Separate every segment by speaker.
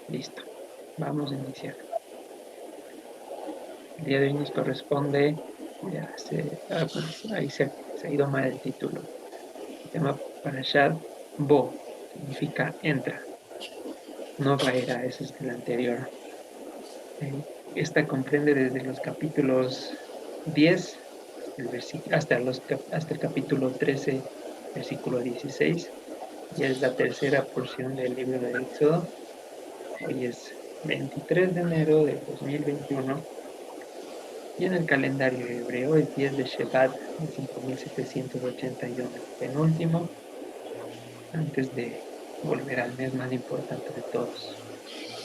Speaker 1: Listo. Vamos a iniciar. El día de hoy nos corresponde, pues ahí se ha ido mal el título. Se llama Parashat Bo, significa entra. No Vaera, ese es el anterior. Eh, Esta comprende desde los capítulos 10 hasta el capítulo 13, versículo 16. Ya es la tercera porción del libro de Éxodo. Hoy es 23 de enero del 2021 y en el calendario hebreo es 10 de Shevat de 5781, el penúltimo, antes de volver al mes más importante de todos.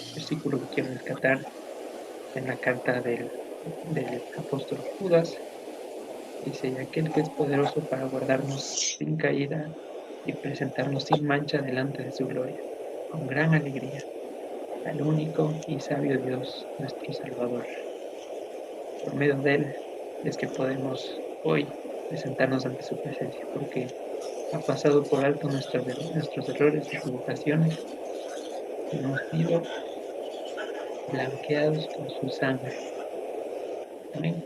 Speaker 1: El versículo que quiero rescatar en la carta del apóstol Judas. Dice, y aquel que es poderoso para guardarnos sin caída y presentarnos sin mancha delante de su gloria, con gran alegría, al único y sabio Dios, nuestro Salvador. Por medio de él es que podemos hoy presentarnos ante su presencia, porque ha pasado por alto nuestros errores y equivocaciones y hemos sido blanqueados con su sangre. Amén.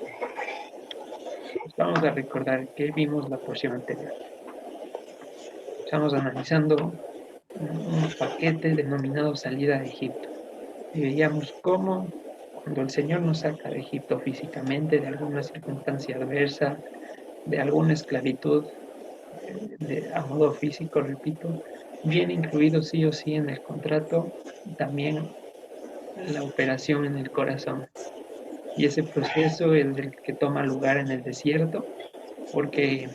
Speaker 1: Pues vamos a recordar que vimos la porción anterior. Estamos analizando un paquete denominado salida de Egipto. Y veíamos cómo cuando el Señor nos saca de Egipto físicamente, de alguna circunstancia adversa, de alguna esclavitud, a modo físico, repito, viene incluido sí o sí en el contrato también la operación en el corazón. Y ese proceso es el que toma lugar en el desierto, porque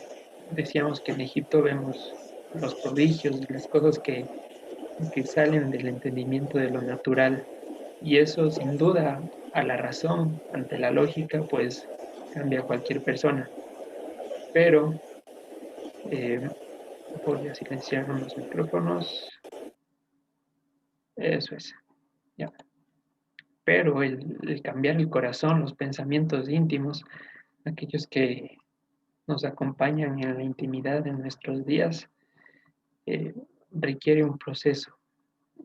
Speaker 1: decíamos que en Egipto vemos los prodigios y las cosas que salen del entendimiento de lo natural. Y eso sin duda a la razón, ante la lógica, pues cambia a cualquier persona. Pero voy a silenciar unos micrófonos. Eso es. Ya. Pero el cambiar el corazón, los pensamientos íntimos, aquellos que nos acompañan en la intimidad de nuestros días, eh, requiere un proceso.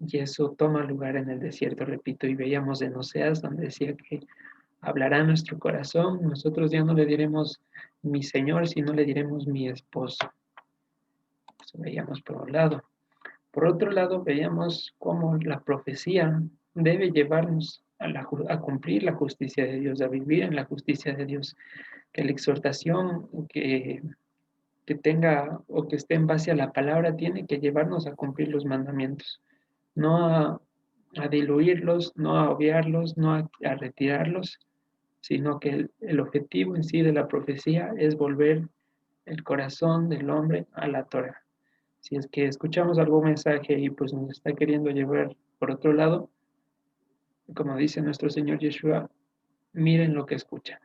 Speaker 1: Y eso toma lugar en el desierto, repito, y veíamos en Oseas donde decía que hablará nuestro corazón, nosotros ya no le diremos mi Señor, sino le diremos mi esposo. Eso veíamos por un lado. Por otro lado, veíamos cómo la profecía debe llevarnos a cumplir la justicia de Dios, a vivir en la justicia de Dios, que la exhortación que tenga o que esté en base a la palabra tiene que llevarnos a cumplir los mandamientos, no a diluirlos, no a obviarlos, no a retirarlos, sino que el objetivo en sí de la profecía es volver el corazón del hombre a la Torah. Si es que escuchamos algún mensaje y pues nos está queriendo llevar por otro lado, como dice nuestro Señor Yeshua, miren lo que escuchan.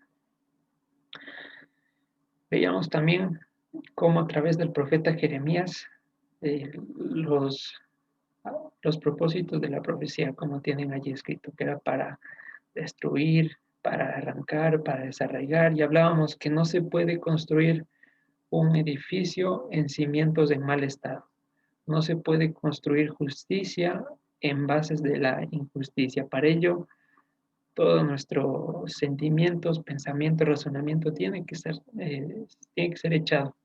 Speaker 1: Veíamos también cómo a través del profeta Jeremías eh, los, los propósitos de la profecía, como tienen allí escrito, que era para destruir, para arrancar, para desarraigar, y hablábamos que no se puede construir un edificio en cimientos en mal estado. No se puede construir justicia en bases de la injusticia. Para ello, todos nuestros sentimientos, pensamiento, razonamiento tiene que ser echado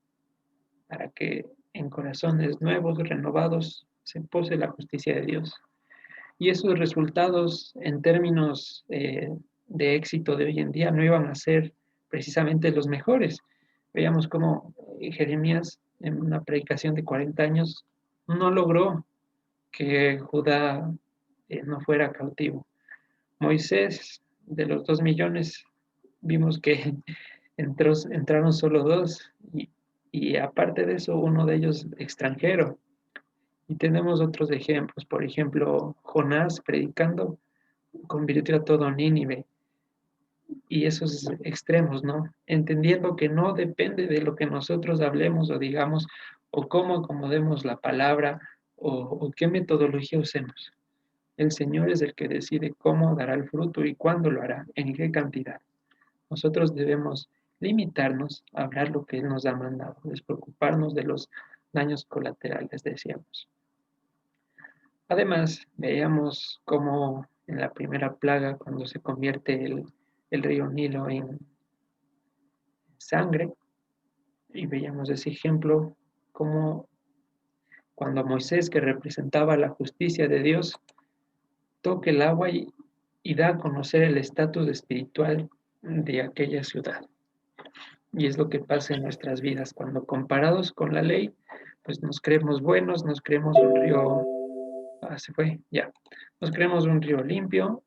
Speaker 1: para que en corazones nuevos, renovados, se pose la justicia de Dios. Y esos resultados en términos de éxito de hoy en día no iban a ser precisamente los mejores. Veíamos cómo Jeremías, en una predicación de 40 años, no logró que Judá no fuera cautivo. Moisés, de los 2 millones, vimos que entraron solo dos y aparte de eso, uno de ellos extranjero. Y tenemos otros ejemplos, por ejemplo, Jonás predicando convirtió a todo Nínive y esos extremos, ¿no? Entendiendo que no depende de lo que nosotros hablemos o digamos o cómo acomodemos la palabra o qué metodología usemos. El Señor es el que decide cómo dará el fruto y cuándo lo hará, en qué cantidad. Nosotros debemos limitarnos a hablar lo que Él nos ha mandado, despreocuparnos de los daños colaterales, decíamos. Además, veíamos cómo en la primera plaga, cuando se convierte el río Nilo en sangre, y veíamos ese ejemplo, como cuando Moisés, que representaba la justicia de Dios, toca el agua y da a conocer el estatus espiritual de aquella ciudad. Y es lo que pasa en nuestras vidas, cuando comparados con la ley, pues nos creemos buenos, nos creemos un río, se fue, ya, nos creemos un río limpio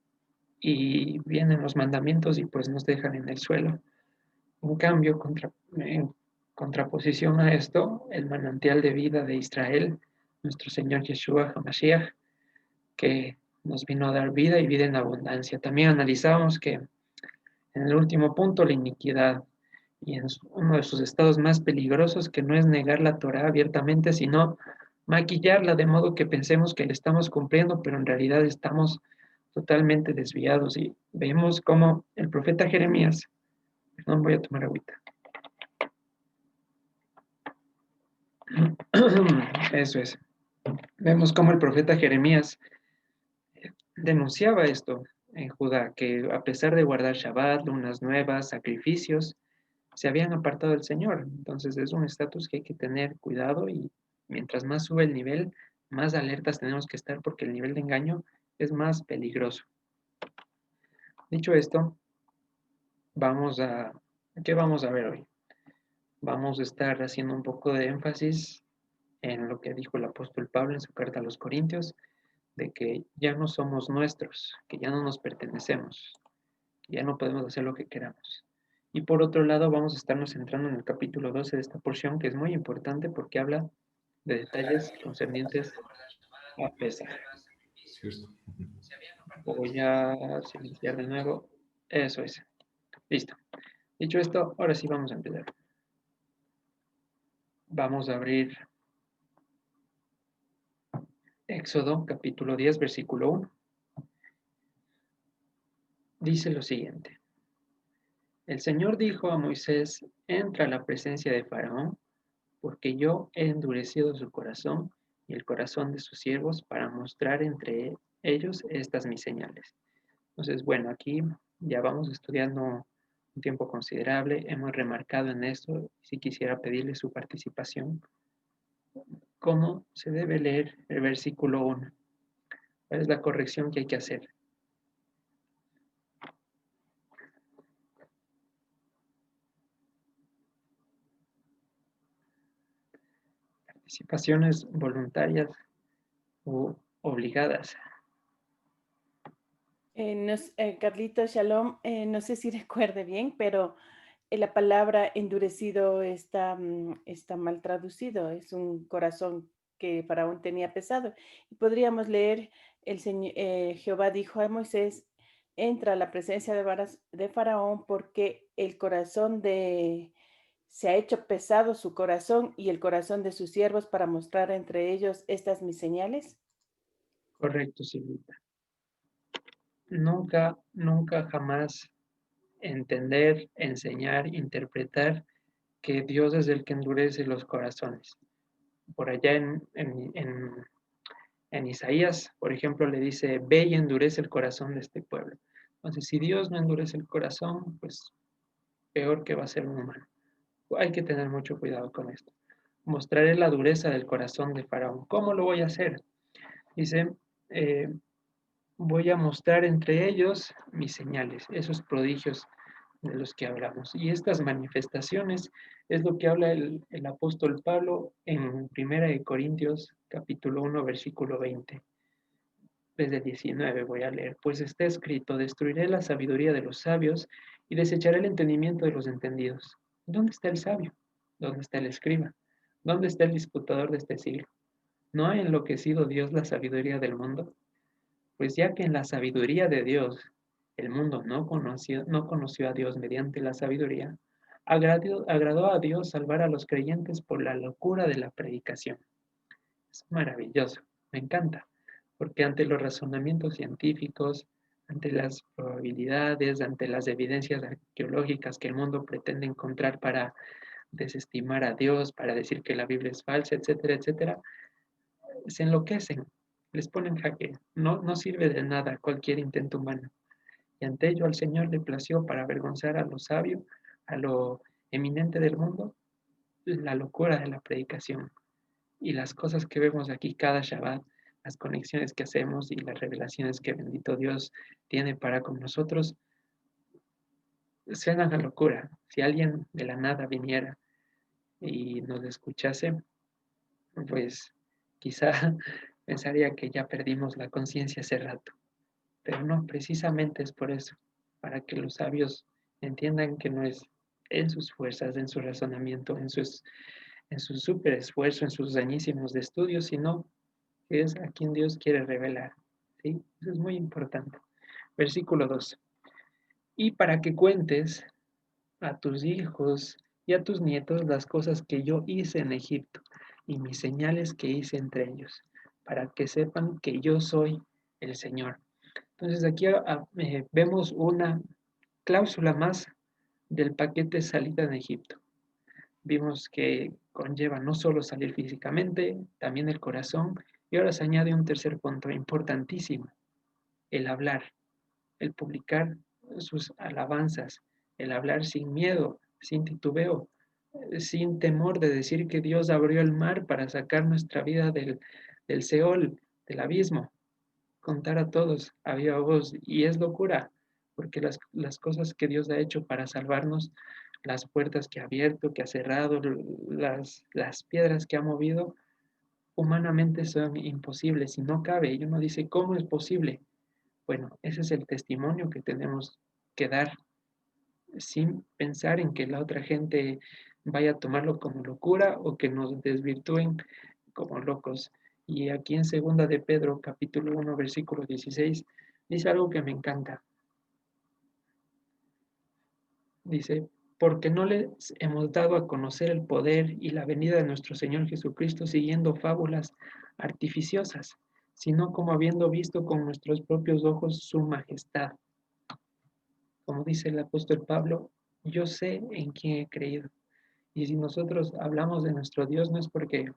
Speaker 1: y vienen los mandamientos y pues nos dejan en el suelo. En cambio, en contraposición a esto, el manantial de vida de Israel, nuestro Señor Yeshua HaMashiach, que nos vino a dar vida y vida en abundancia. También analizamos que en el último punto, la iniquidad, y en uno de sus estados más peligrosos, que no es negar la Torah abiertamente, sino maquillarla de modo que pensemos que le estamos cumpliendo, pero en realidad estamos totalmente desviados. Y vemos cómo el profeta Jeremías, perdón, voy a tomar agüita. Eso es. Vemos cómo el profeta Jeremías denunciaba esto en Judá, que a pesar de guardar Shabbat, lunas nuevas, sacrificios, se habían apartado del Señor. Entonces es un estatus que hay que tener cuidado y mientras más sube el nivel, más alertas tenemos que estar porque el nivel de engaño es más peligroso. Dicho esto, ¿qué vamos a ver hoy? Vamos a estar haciendo un poco de énfasis en lo que dijo el apóstol Pablo en su carta a los Corintios, de que ya no somos nuestros, que ya no nos pertenecemos, que ya no podemos hacer lo que queramos. Y por otro lado, vamos a estarnos centrando en el capítulo 12 de esta porción, que es muy importante porque habla de detalles concernientes a Pesaj.
Speaker 2: Cierto.
Speaker 1: Voy a silenciar de nuevo. Eso es. Listo. Dicho esto, ahora sí vamos a empezar. Vamos a abrir Éxodo, capítulo 10, versículo 1. Dice lo siguiente. El Señor dijo a Moisés, entra a la presencia de Faraón, porque yo he endurecido su corazón y el corazón de sus siervos para mostrar entre ellos estas mis señales. Entonces, bueno, aquí ya vamos estudiando un tiempo considerable, hemos remarcado en esto, si quisiera pedirle su participación, cómo se debe leer el versículo 1, cuál es la corrección que hay que hacer. Participaciones voluntarias u obligadas.
Speaker 3: Carlitos, Shalom, no sé si recuerde bien, pero la palabra endurecido está mal traducido, es un corazón que Faraón tenía pesado. Y podríamos leer, Jehová dijo a Moisés, entra a la presencia de Faraón porque se ha hecho pesado su corazón y el corazón de sus siervos para mostrar entre ellos estas mis señales.
Speaker 1: Correcto, Silvita. Nunca, nunca, jamás entender, enseñar, interpretar que Dios es el que endurece los corazones. Por allá en Isaías, por ejemplo, le dice, ve y endurece el corazón de este pueblo. Entonces, si Dios no endurece el corazón, pues peor que va a ser un humano. Hay que tener mucho cuidado con esto. Mostraré la dureza del corazón de Faraón. ¿Cómo lo voy a hacer? Dice, eh, voy a mostrar entre ellos mis señales, esos prodigios de los que hablamos. Y estas manifestaciones es lo que habla el apóstol Pablo en 1 Corintios capítulo 1, versículo 20. Desde 19 voy a leer, pues está escrito, destruiré la sabiduría de los sabios y desecharé el entendimiento de los entendidos. ¿Dónde está el sabio? ¿Dónde está el escriba? ¿Dónde está el disputador de este siglo? ¿No ha enloquecido Dios la sabiduría del mundo? Pues ya que en la sabiduría de Dios el mundo no conoció a Dios mediante la sabiduría, agradó a Dios salvar a los creyentes por la locura de la predicación. Es maravilloso, me encanta, porque ante los razonamientos científicos, ante las probabilidades, ante las evidencias arqueológicas que el mundo pretende encontrar para desestimar a Dios, para decir que la Biblia es falsa, etcétera, etcétera, se enloquecen. les pone en jaque. No, no sirve de nada cualquier intento humano. Y ante ello al Señor le plació para avergonzar a lo sabio, a lo eminente del mundo, la locura de la predicación. Y las cosas que vemos aquí cada Shabbat, las conexiones que hacemos y las revelaciones que bendito Dios tiene para con nosotros, suenan a locura. Si alguien de la nada viniera y nos escuchase, pues quizá pensaría que ya perdimos la conciencia hace rato. Pero no, precisamente es por eso, para que los sabios entiendan que no es en sus fuerzas, en su razonamiento, en su súper esfuerzo, en sus dañísimos de estudio, sino que es a quien Dios quiere revelar. ¿Sí? Eso es muy importante. Versículo 2. Y para que cuentes a tus hijos y a tus nietos las cosas que yo hice en Egipto y mis señales que hice entre ellos, para que sepan que yo soy el Señor. Entonces aquí vemos una cláusula más del paquete salida de Egipto. Vimos que conlleva no solo salir físicamente, también el corazón, y ahora se añade un tercer punto importantísimo, el hablar, el publicar sus alabanzas, el hablar sin miedo, sin titubeo, sin temor de decir que Dios abrió el mar para sacar nuestra vida del Seol, del abismo, contar a todos a viva voz. Y es locura, porque las cosas que Dios ha hecho para salvarnos, las puertas que ha abierto, que ha cerrado, las piedras que ha movido, humanamente son imposibles y no cabe. Y uno dice, ¿cómo es posible? Bueno, ese es el testimonio que tenemos que dar sin pensar en que la otra gente vaya a tomarlo como locura o que nos desvirtúen como locos. Y aquí en segunda de Pedro, capítulo 1 versículo 16 dice algo que me encanta. Dice, porque no les hemos dado a conocer el poder y la venida de nuestro Señor Jesucristo siguiendo fábulas artificiosas, sino como habiendo visto con nuestros propios ojos su majestad. Como dice el apóstol Pablo, yo sé en quién he creído. Y si nosotros hablamos de nuestro Dios, no es porque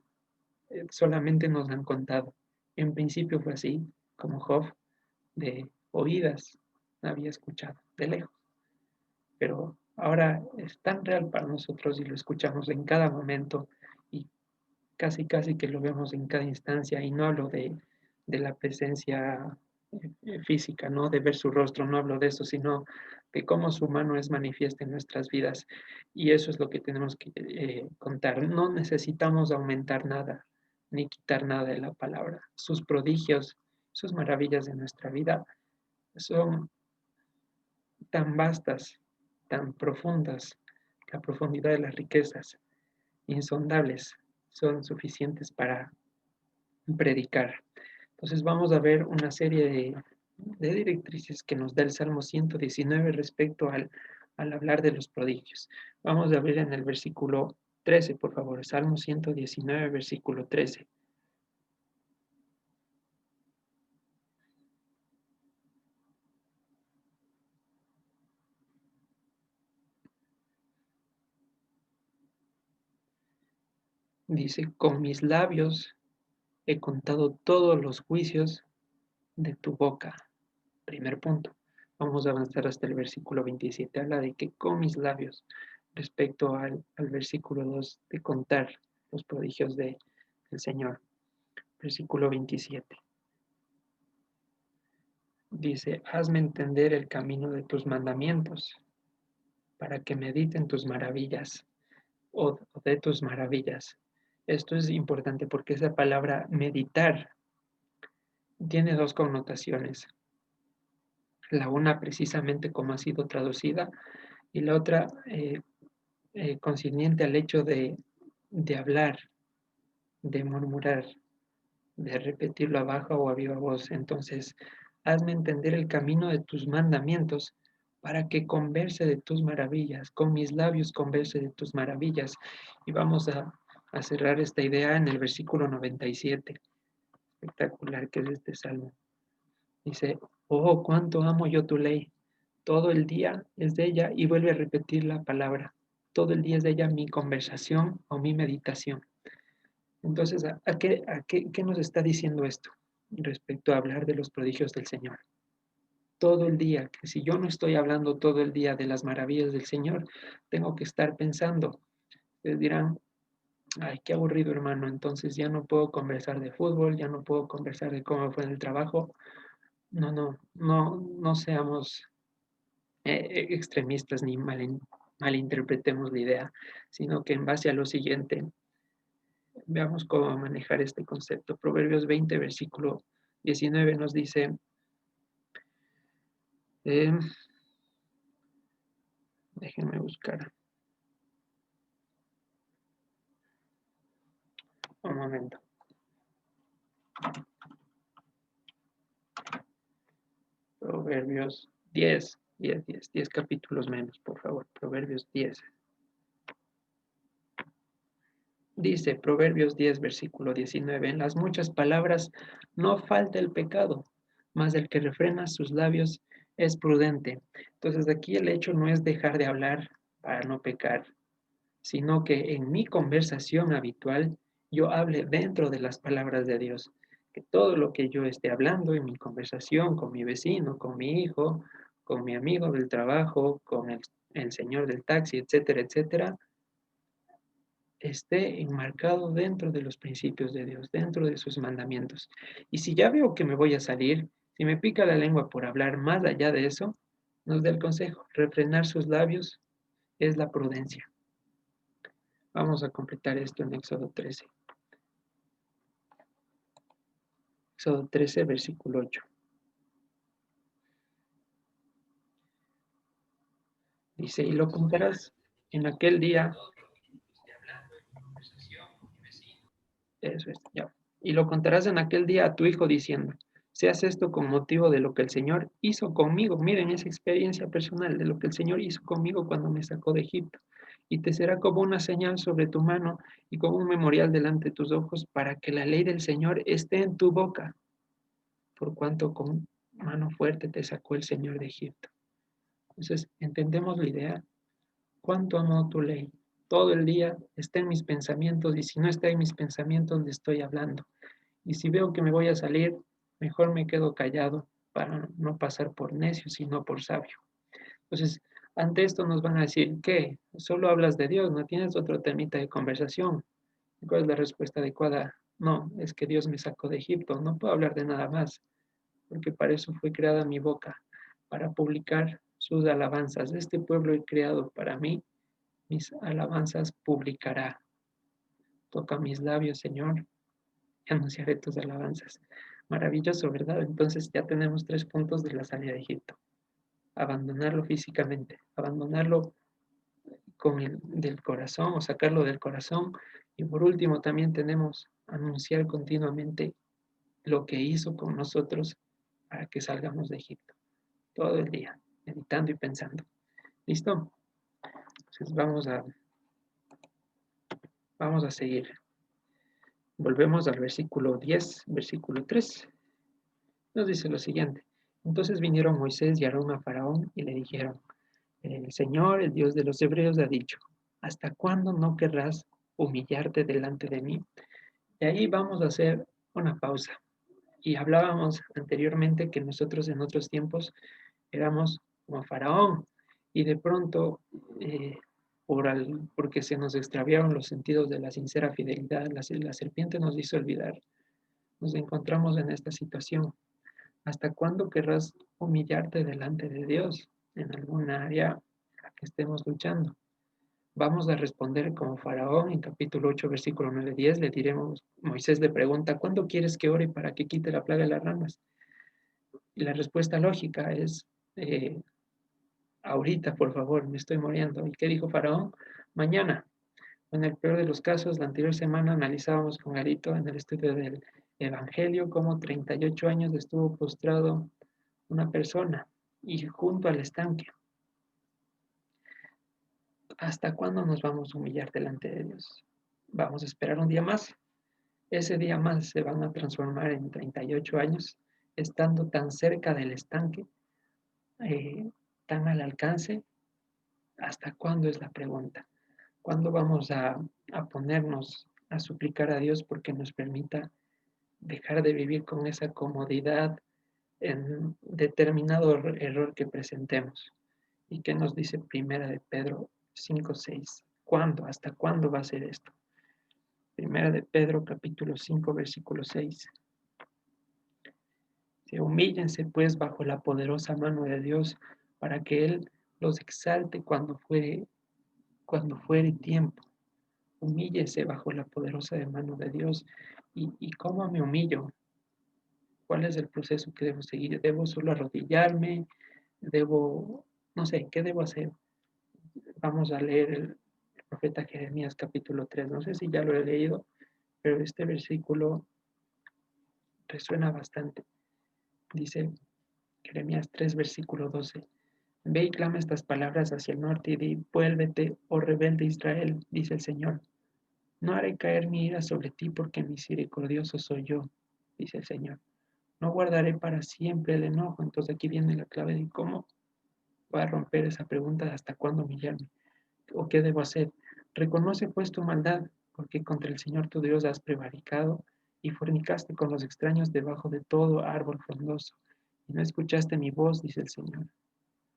Speaker 1: solamente nos han contado. En principio fue así, como Job, de oídas había escuchado, de lejos. Pero ahora es tan real para nosotros y lo escuchamos en cada momento y casi que lo vemos en cada instancia. Y no hablo de la presencia física, ¿no? De ver su rostro, no hablo de eso, sino de cómo su mano es manifiesta en nuestras vidas. Y eso es lo que tenemos que contar. No necesitamos aumentar nada, ni quitar nada de la palabra. Sus prodigios, sus maravillas de nuestra vida son tan vastas, tan profundas, la profundidad de las riquezas, insondables, son suficientes para predicar. Entonces vamos a ver una serie de directrices que nos da el Salmo 119 respecto al hablar de los prodigios. Vamos a ver en el versículo 13, por favor, Salmo 119, versículo 13. Dice, con mis labios he contado todos los juicios de tu boca. Primer punto. Vamos a avanzar hasta el versículo 27. Habla de que con mis labios, respecto al versículo 2, de contar los prodigios del Señor. Versículo 27. Dice, hazme entender el camino de tus mandamientos, para que medite en tus maravillas o de tus maravillas. Esto es importante porque esa palabra meditar tiene dos connotaciones. La una precisamente como ha sido traducida y la otra concerniente al hecho de hablar, de murmurar, de repetirlo a baja o a viva voz. Entonces, hazme entender el camino de tus mandamientos para que converse de tus maravillas, con mis labios converse de tus maravillas. Y vamos a cerrar esta idea en el versículo 97, espectacular que es este salmo. Dice, oh, cuánto amo yo tu ley. Todo el día es de ella y vuelve a repetir la palabra. Todo el día es de ella mi conversación o mi meditación. Entonces, qué nos está diciendo esto? respecto a hablar de los prodigios del Señor. Todo el día, que si yo no estoy hablando todo el día de las maravillas del Señor, tengo que estar pensando. Ustedes dirán, ay, qué aburrido, hermano, entonces ya no puedo conversar de fútbol, ya no puedo conversar de cómo fue en el trabajo. No seamos extremistas ni malinterpretemos la idea, sino que en base a lo siguiente, veamos cómo manejar este concepto. Proverbios 20, versículo 19 nos dice, eh, déjenme buscar un momento. Proverbios 10 capítulos menos, por favor. Proverbios 10. Dice Proverbios 10, versículo 19, en las muchas palabras no falta el pecado, mas el que refrena sus labios es prudente. Entonces aquí el hecho no es dejar de hablar para no pecar, sino que en mi conversación habitual yo hable dentro de las palabras de Dios. Que todo lo que yo esté hablando en mi conversación con mi vecino, con mi hijo, con mi amigo del trabajo, con el señor del taxi, etcétera, etcétera, esté enmarcado dentro de los principios de Dios, dentro de sus mandamientos. Y si ya veo que me voy a salir, si me pica la lengua por hablar más allá de eso, nos da el consejo, refrenar sus labios es la prudencia. Vamos a completar esto en Éxodo 13. Éxodo 13, versículo 8. Dice, y lo contarás en aquel día. Eso es, ya. Y lo contarás en aquel día a tu hijo diciendo, seas esto con motivo de lo que el Señor hizo conmigo. Miren esa experiencia personal de lo que el Señor hizo conmigo cuando me sacó de Egipto. Y te será como una señal sobre tu mano y como un memorial delante de tus ojos para que la ley del Señor esté en tu boca, por cuanto con mano fuerte te sacó el Señor de Egipto. Entonces, entendemos la idea. ¿Cuánto amo tu ley? Todo el día está en mis pensamientos y si no está en mis pensamientos, le estoy hablando. Y si veo que me voy a salir, mejor me quedo callado para no pasar por necio, sino por sabio. Entonces, ante esto nos van a decir, ¿qué? Solo hablas de Dios, no tienes otro temita de conversación. ¿Cuál es la respuesta adecuada? No, es que Dios me sacó de Egipto, no puedo hablar de nada más, porque para eso fue creada mi boca, para publicar sus alabanzas. Este pueblo he creado para mí, mis alabanzas publicará. Toca mis labios, Señor, y anunciaré tus alabanzas. Maravilloso, ¿verdad? Entonces ya tenemos 3 puntos de la salida de Egipto. Abandonarlo físicamente, abandonarlo del corazón o sacarlo del corazón. Y por último también tenemos anunciar continuamente lo que hizo con nosotros para que salgamos de Egipto. Todo el día, meditando y pensando. ¿Listo? Entonces vamos a seguir. Volvemos al versículo 10, versículo 3. Nos dice lo siguiente. Entonces vinieron Moisés y Aarón a Faraón y le dijeron, el Señor, el Dios de los hebreos, ha dicho, ¿hasta cuándo no querrás humillarte delante de mí? Y ahí vamos a hacer una pausa. Y hablábamos anteriormente que nosotros en otros tiempos éramos como Faraón y de pronto, porque se nos extraviaron los sentidos de la sincera fidelidad, la serpiente nos hizo olvidar. Nos encontramos en esta situación. ¿Hasta cuándo querrás humillarte delante de Dios en alguna área en la que estemos luchando? Vamos a responder como Faraón en capítulo 8, versículo 9-10. Le diremos, Moisés le pregunta, ¿cuándo quieres que ore para que quite la plaga de las ranas? Y la respuesta lógica es, ahorita, por favor, me estoy muriendo. ¿Y qué dijo Faraón? Mañana. En el peor de los casos, la anterior semana analizábamos con Garito en el estudio del Evangelio cómo 38 años estuvo postrado una persona y junto al estanque. ¿Hasta cuándo nos vamos a humillar delante de Dios? ¿Vamos a esperar un día más? Ese día más se van a transformar en 38 años, estando tan cerca del estanque, eh, tan al alcance. ¿Hasta cuándo es la pregunta? ¿Cuándo vamos a ponernos a suplicar a Dios porque nos permita dejar de vivir con esa comodidad en determinado error que presentemos. ¿Y qué nos dice Primera de Pedro 5:6? ¿Cuándo? ¿Hasta cuándo va a ser esto? Primera de Pedro capítulo 5 versículo 6. Se humíllense pues bajo la poderosa mano de Dios para que Él los exalte cuando fuere tiempo. Humíllese bajo la poderosa mano de Dios. ¿Y cómo me humillo? ¿Cuál es el proceso que debo seguir? ¿Debo solo arrodillarme? ¿Debo, no sé, qué debo hacer? Vamos a leer el profeta Jeremías capítulo 3. No sé si ya lo he leído, pero este versículo resuena bastante. Dice Jeremías 3, versículo 12. Ve y clama estas palabras hacia el norte y di, vuélvete, oh rebelde Israel, dice el Señor. No haré caer mi ira sobre ti porque misericordioso soy yo, dice el Señor. No guardaré para siempre el enojo. Entonces aquí viene la clave de cómo va a romper esa pregunta de hasta cuándo humillarme o qué debo hacer. Reconoce pues tu maldad, porque contra el Señor tu Dios has prevaricado y fornicaste con los extraños debajo de todo árbol frondoso. Y no escuchaste mi voz, dice el Señor.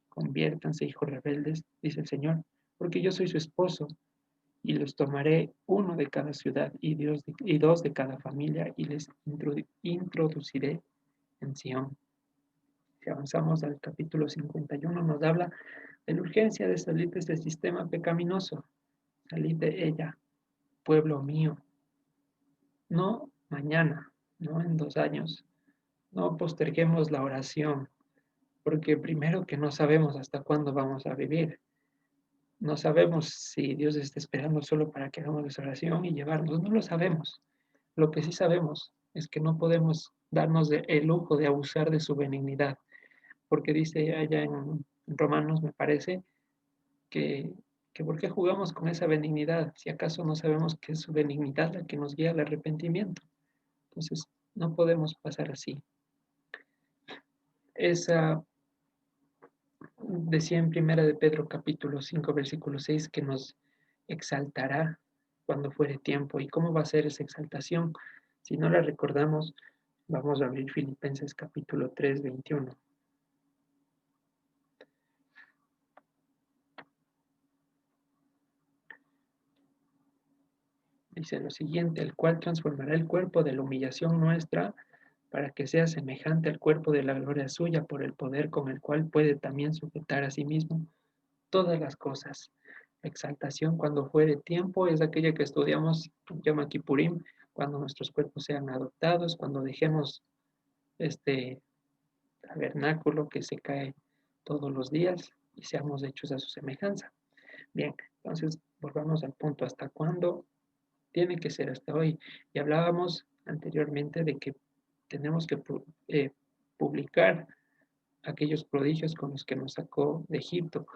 Speaker 1: Conviértanse, hijos rebeldes, dice el Señor, porque yo soy su esposo, y los tomaré uno de cada ciudad y dos de cada familia, y les introduciré en Sión. Si avanzamos al capítulo 51, nos habla de la urgencia de salir de este sistema pecaminoso, salir de ella, pueblo mío, no mañana, no en 2 años, no posterguemos la oración, porque primero que no sabemos hasta cuándo vamos a vivir. No sabemos si Dios está esperando solo para que hagamos esa oración y llevarnos. No lo sabemos. Lo que sí sabemos es que no podemos darnos el lujo de abusar de su benignidad, porque dice allá en Romanos, me parece, que, que ¿por qué jugamos con esa benignidad? Si acaso no sabemos que es su benignidad la que nos guía al arrepentimiento. Entonces, no podemos pasar así. Esa decía en Primera de Pedro capítulo 5 versículo 6 que nos exaltará cuando fuere tiempo. ¿Y cómo va a ser esa exaltación? Si no la recordamos, vamos a abrir Filipenses capítulo 3 21. Dice lo siguiente, el cual transformará el cuerpo de la humillación nuestra para que sea semejante al cuerpo de la gloria suya por el poder con el cual puede también sujetar a sí mismo todas las cosas. Exaltación cuando fuere tiempo es aquella que estudiamos en Yom Kippurim, cuando nuestros cuerpos sean adoptados, cuando dejemos este tabernáculo que se cae todos los días y seamos hechos a su semejanza. Bien, entonces volvamos al punto, ¿hasta cuándo tiene que ser? Hasta hoy. Y hablábamos anteriormente de que tenemos que publicar aquellos prodigios con los que nos sacó de Egipto.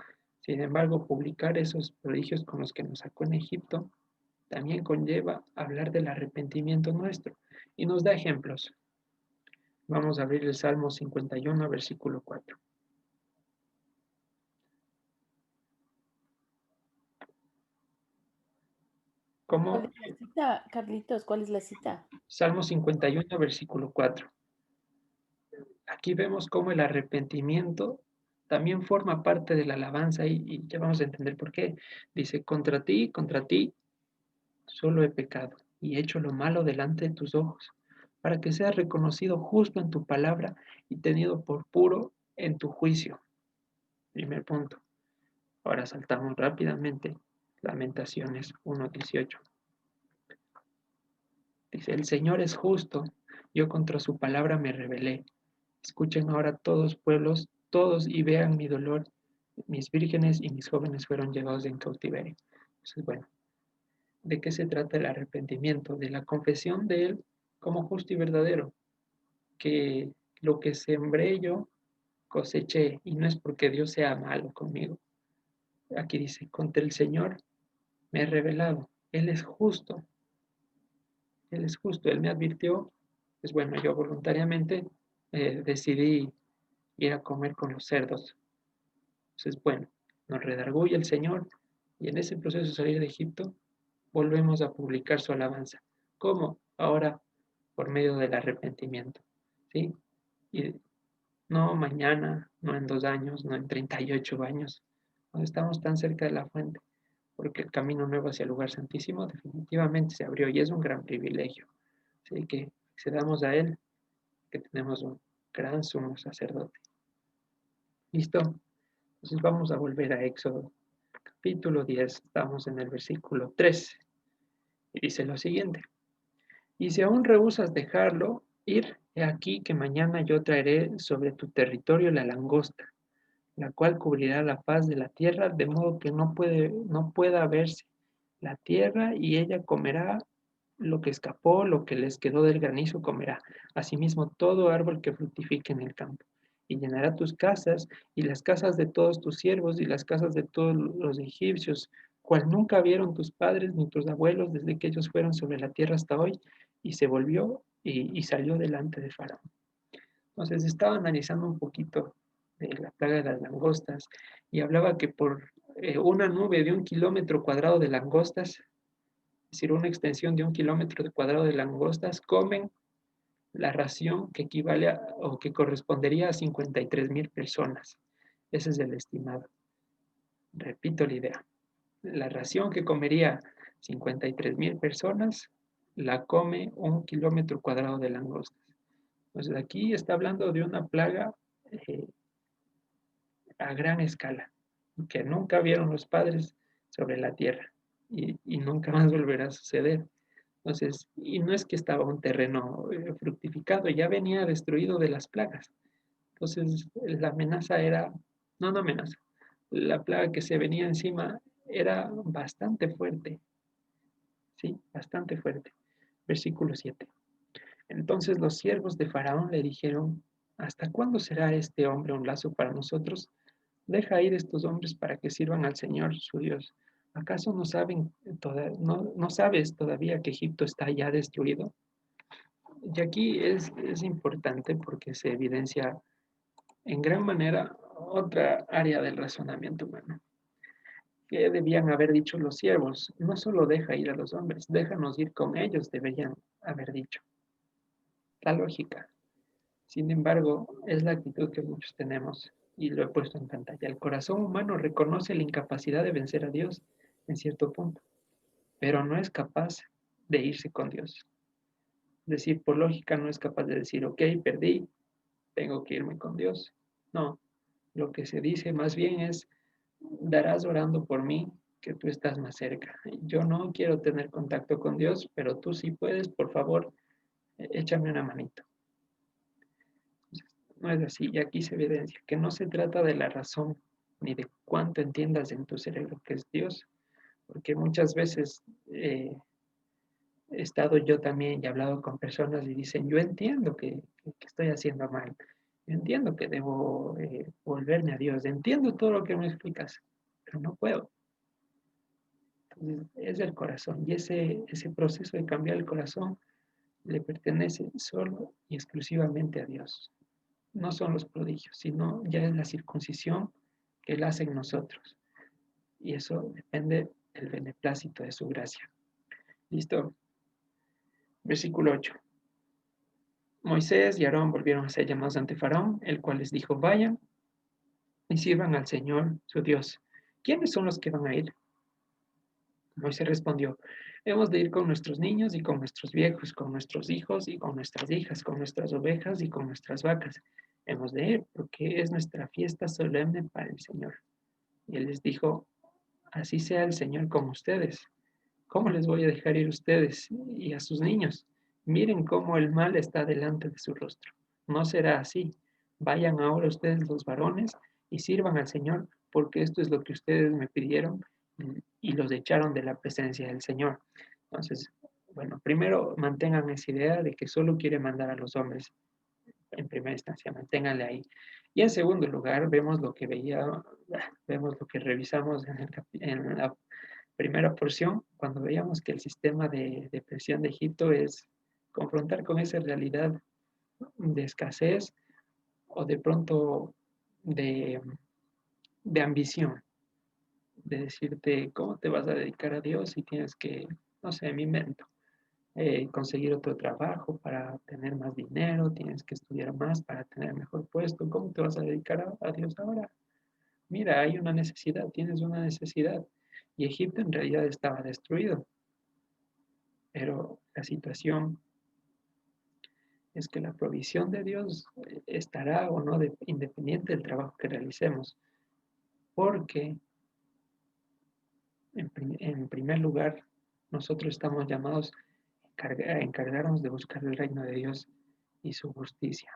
Speaker 1: Sin embargo, publicar esos prodigios con los que nos sacó en Egipto también conlleva hablar del arrepentimiento nuestro y nos da ejemplos. Vamos a abrir el Salmo 51, versículo 4.
Speaker 3: ¿Cuál
Speaker 1: ¿Cómo?
Speaker 3: es la cita, Carlitos? ¿Cuál es la cita?
Speaker 1: Salmo 51, versículo 4. Aquí vemos cómo el arrepentimiento también forma parte de la alabanza y ya vamos a entender por qué. Dice, contra ti, solo he pecado y he hecho lo malo delante de tus ojos, para que seas reconocido justo en tu palabra y tenido por puro en tu juicio. Primer punto. Ahora saltamos rápidamente. Lamentaciones 1:18. Dice, el Señor es justo, yo contra su palabra me rebelé. Escuchen ahora todos pueblos, todos y vean mi dolor. Mis vírgenes y mis jóvenes fueron llevados en cautiverio. Entonces, bueno, ¿de qué se trata el arrepentimiento? De la confesión de Él como justo y verdadero, que lo que sembré yo coseché, y no es porque Dios sea malo conmigo. Aquí dice, contra el Señor me he rebelado, Él es justo, Él me advirtió, pues bueno, yo voluntariamente decidí ir a comer con los cerdos. Entonces, bueno, nos redarguye el Señor y en ese proceso de salir de Egipto volvemos a publicar su alabanza. ¿Cómo? Ahora por medio del arrepentimiento, ¿sí? Y no mañana, no en 2 años, no en 38 años, cuando estamos tan cerca de la fuente, porque el camino nuevo hacia el lugar santísimo definitivamente se abrió y es un gran privilegio. Así que accedamos a él, que tenemos un gran sumo sacerdote. ¿Listo? Entonces vamos a volver a Éxodo, capítulo 10, estamos en el versículo 3, y dice lo siguiente: y si aún rehusas dejarlo ir, he aquí que mañana yo traeré sobre tu territorio la langosta, la cual cubrirá la faz de la tierra, de modo que no pueda verse la tierra, y ella comerá lo que escapó, lo que les quedó del granizo comerá. Asimismo, todo árbol que fructifique en el campo. Y llenará tus casas y las casas de todos tus siervos y las casas de todos los egipcios, cual nunca vieron tus padres ni tus abuelos desde que ellos fueron sobre la tierra hasta hoy. Y se volvió y salió delante de Faraón. Entonces estaba analizando un poquito de la plaga de las langostas y hablaba que por una nube de 1 kilómetro cuadrado de langostas, es decir, una extensión de 1 kilómetro cuadrado de langostas, comen la ración que equivale o que correspondería a 53,000 personas. Ese es el estimado. Repito la idea. La ración que comería 53,000 personas la come 1 kilómetro cuadrado de langostas. Entonces aquí está hablando de una plaga eh, a gran escala, que nunca vieron los padres sobre la tierra y nunca más volverá a suceder. Entonces, y no es que estaba un terreno fructificado, ya venía destruido de las plagas. Entonces, la amenaza era, no amenaza, la plaga que se venía encima era bastante fuerte, sí, bastante fuerte. Versículo 7. Entonces los siervos de Faraón le dijeron: ¿hasta cuándo será este hombre un lazo para nosotros? Deja ir estos hombres para que sirvan al Señor su Dios. ¿Acaso no sabes todavía que Egipto está ya destruido? Y aquí es importante porque se evidencia en gran manera otra área del razonamiento humano. ¿Qué debían haber dicho los siervos? No solo deja ir a los hombres, déjanos ir con ellos, deberían haber dicho. La lógica. Sin embargo, es la actitud que muchos tenemos y lo he puesto en pantalla. El corazón humano reconoce la incapacidad de vencer a Dios en cierto punto, pero no es capaz de irse con Dios. Es decir, por lógica no es capaz de decir, ok, perdí, tengo que irme con Dios. No, lo que se dice más bien es, darás orando por mí, que tú estás más cerca. Yo no quiero tener contacto con Dios, pero tú sí puedes, por favor, échame una manito. No es así, y aquí se evidencia que no se trata de la razón ni de cuánto entiendas en tu cerebro que es Dios, porque muchas veces he estado yo también y he hablado con personas y dicen, yo entiendo que estoy haciendo mal, yo entiendo que debo volverme a Dios, entiendo todo lo que me explicas, pero no puedo. Entonces, es el corazón y ese proceso de cambiar el corazón le pertenece solo y exclusivamente a Dios. No son los prodigios, sino ya es la circuncisión que Él hace en nosotros. Y eso depende del beneplácito de su gracia. ¿Listo? Versículo 8. Moisés y Aarón volvieron a ser llamados ante Faraón, el cual les dijo: vayan y sirvan al Señor su Dios. ¿Quiénes son los que van a ir? Moisés respondió: hemos de ir con nuestros niños y con nuestros viejos, con nuestros hijos y con nuestras hijas, con nuestras ovejas y con nuestras vacas. Hemos de ir porque es nuestra fiesta solemne para el Señor. Y él les dijo: así sea el Señor con ustedes. ¿Cómo les voy a dejar ir a ustedes y a sus niños? Miren cómo el mal está delante de su rostro. No será así. Vayan ahora ustedes los varones y sirvan al Señor, porque esto es lo que ustedes me pidieron, y los echaron de la presencia del Señor. Entonces, bueno, primero mantengan esa idea de que solo quiere mandar a los hombres en primera instancia, manténganle ahí. Y en segundo lugar, vemos lo que revisamos en la primera porción, cuando veíamos que el sistema de presión de Egipto es confrontar con esa realidad de escasez o de pronto de, de ambición, de decirte cómo te vas a dedicar a Dios si tienes que, no sé, me invento, conseguir otro trabajo para tener más dinero, tienes que estudiar más para tener mejor puesto. ¿Cómo te vas a dedicar a Dios ahora? Mira, hay una necesidad, tienes una necesidad. Y Egipto en realidad estaba destruido, pero la situación es que la provisión de Dios estará o no independiente del trabajo que realicemos, porque en primer lugar nosotros estamos llamados a encargarnos de buscar el reino de Dios y su justicia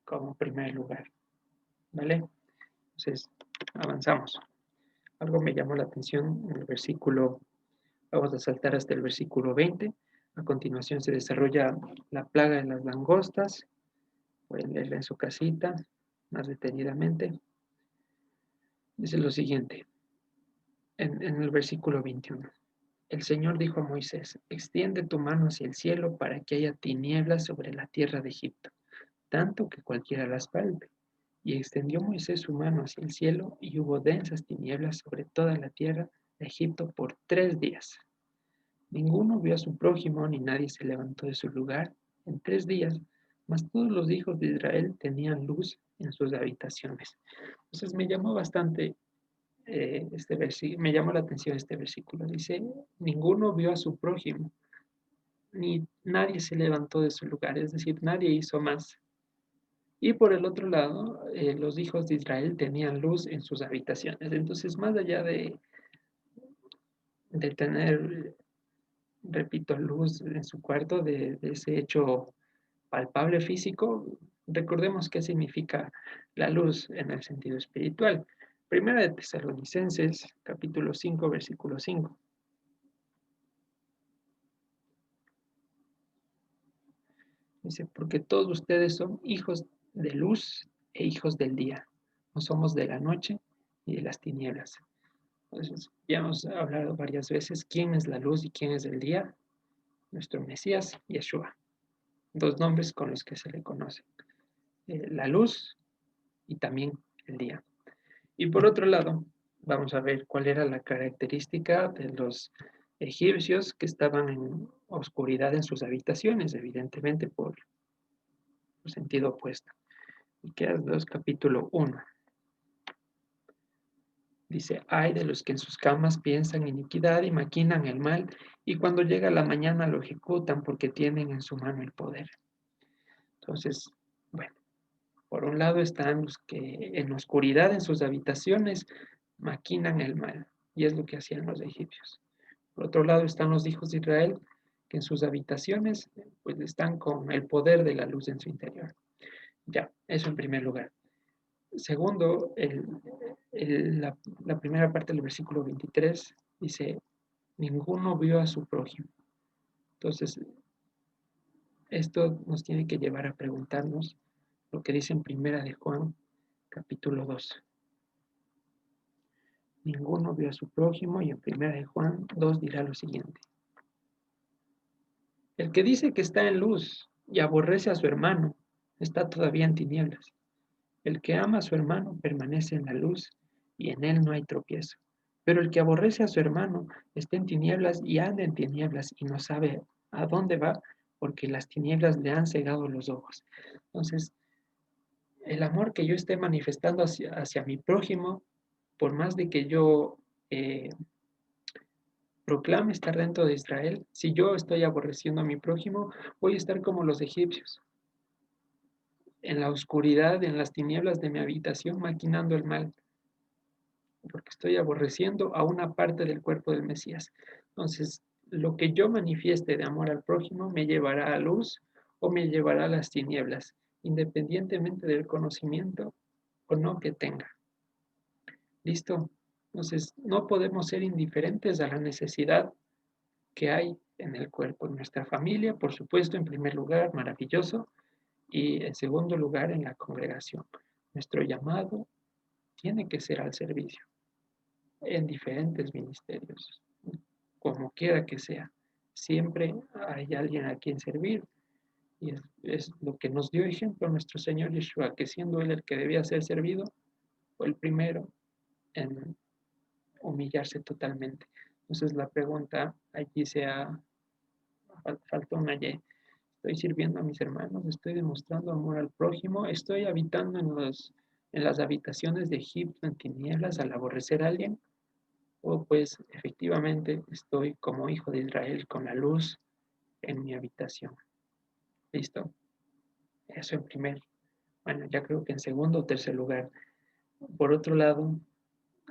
Speaker 1: como primer lugar, ¿vale? Entonces, avanzamos. Algo me llamó la atención en el versículo, vamos a saltar hasta el versículo 20. A continuación se desarrolla la plaga de las langostas. Pueden leerla en su casita más detenidamente. Dice lo siguiente, en el versículo 21. El Señor dijo a Moisés, extiende tu mano hacia el cielo para que haya tinieblas sobre la tierra de Egipto, tanto que cualquiera las palpe. Y extendió Moisés su mano hacia el cielo, y hubo densas tinieblas sobre toda la tierra de Egipto por 3 días. Ninguno vio a su prójimo, ni nadie se levantó de su lugar en 3 días, mas todos los hijos de Israel tenían luz en sus habitaciones. Entonces me llamó bastante este versículo, me llamó la atención este versículo. Dice, ninguno vio a su prójimo, ni nadie se levantó de su lugar, es decir, nadie hizo más. Y por el otro lado, los hijos de Israel tenían luz en sus habitaciones. Entonces, más allá de tener, repito, luz en su cuarto, de ese hecho palpable físico, recordemos qué significa la luz en el sentido espiritual. Primera de Tesalonicenses, capítulo 5, versículo 5. Dice, porque todos ustedes son hijos de luz e hijos del día. No somos de la noche ni de las tinieblas. Entonces, ya hemos hablado varias veces quién es la luz y quién es el día. Nuestro Mesías, Yeshua. Dos nombres con los que se le conoce. La luz y también el día. Y por otro lado, vamos a ver cuál era la característica de los egipcios que estaban en oscuridad en sus habitaciones, evidentemente por sentido opuesto. Miqueas 2, capítulo 1. Dice, ay de los que en sus camas piensan iniquidad y maquinan el mal, y cuando llega la mañana lo ejecutan porque tienen en su mano el poder. Entonces, bueno, por un lado están los que en oscuridad en sus habitaciones maquinan el mal, y es lo que hacían los egipcios. Por otro lado están los hijos de Israel, que en sus habitaciones pues están con el poder de la luz en su interior. Ya, eso en primer lugar. Segundo, la primera parte del versículo 23 dice, ninguno vio a su prójimo. Entonces, esto nos tiene que llevar a preguntarnos lo que dice en primera de Juan, capítulo 2. Ninguno vio a su prójimo y en primera de Juan 2 dirá lo siguiente. El que dice que está en luz y aborrece a su hermano, está todavía en tinieblas. El que ama a su hermano permanece en la luz y en él no hay tropiezo. Pero el que aborrece a su hermano está en tinieblas y anda en tinieblas y no sabe a dónde va porque las tinieblas le han cegado los ojos. Entonces, el amor que yo esté manifestando hacia mi prójimo, por más de que yo proclame estar dentro de Israel, si yo estoy aborreciendo a mi prójimo, voy a estar como los egipcios, en la oscuridad, en las tinieblas de mi habitación, maquinando el mal, porque estoy aborreciendo a una parte del cuerpo del Mesías. Entonces, lo que yo manifieste de amor al prójimo me llevará a luz o me llevará a las tinieblas, independientemente del conocimiento o no que tenga. ¿Listo? Entonces, no podemos ser indiferentes a la necesidad que hay en el cuerpo, en nuestra familia, por supuesto, en primer lugar, maravilloso, y en segundo lugar, en la congregación. Nuestro llamado tiene que ser al servicio, en diferentes ministerios, como quiera que sea. Siempre hay alguien a quien servir, y es lo que nos dio ejemplo nuestro Señor Yeshua, que siendo Él el que debía ser servido, fue el primero en humillarse totalmente. Entonces la pregunta allí falta una Y. Estoy sirviendo a mis hermanos, estoy demostrando amor al prójimo, estoy habitando en las habitaciones de Egipto en tinieblas al aborrecer a alguien, o pues efectivamente estoy como hijo de Israel con la luz en mi habitación. ¿Listo? Eso en primer, bueno, ya creo que en segundo o tercer lugar. Por otro lado,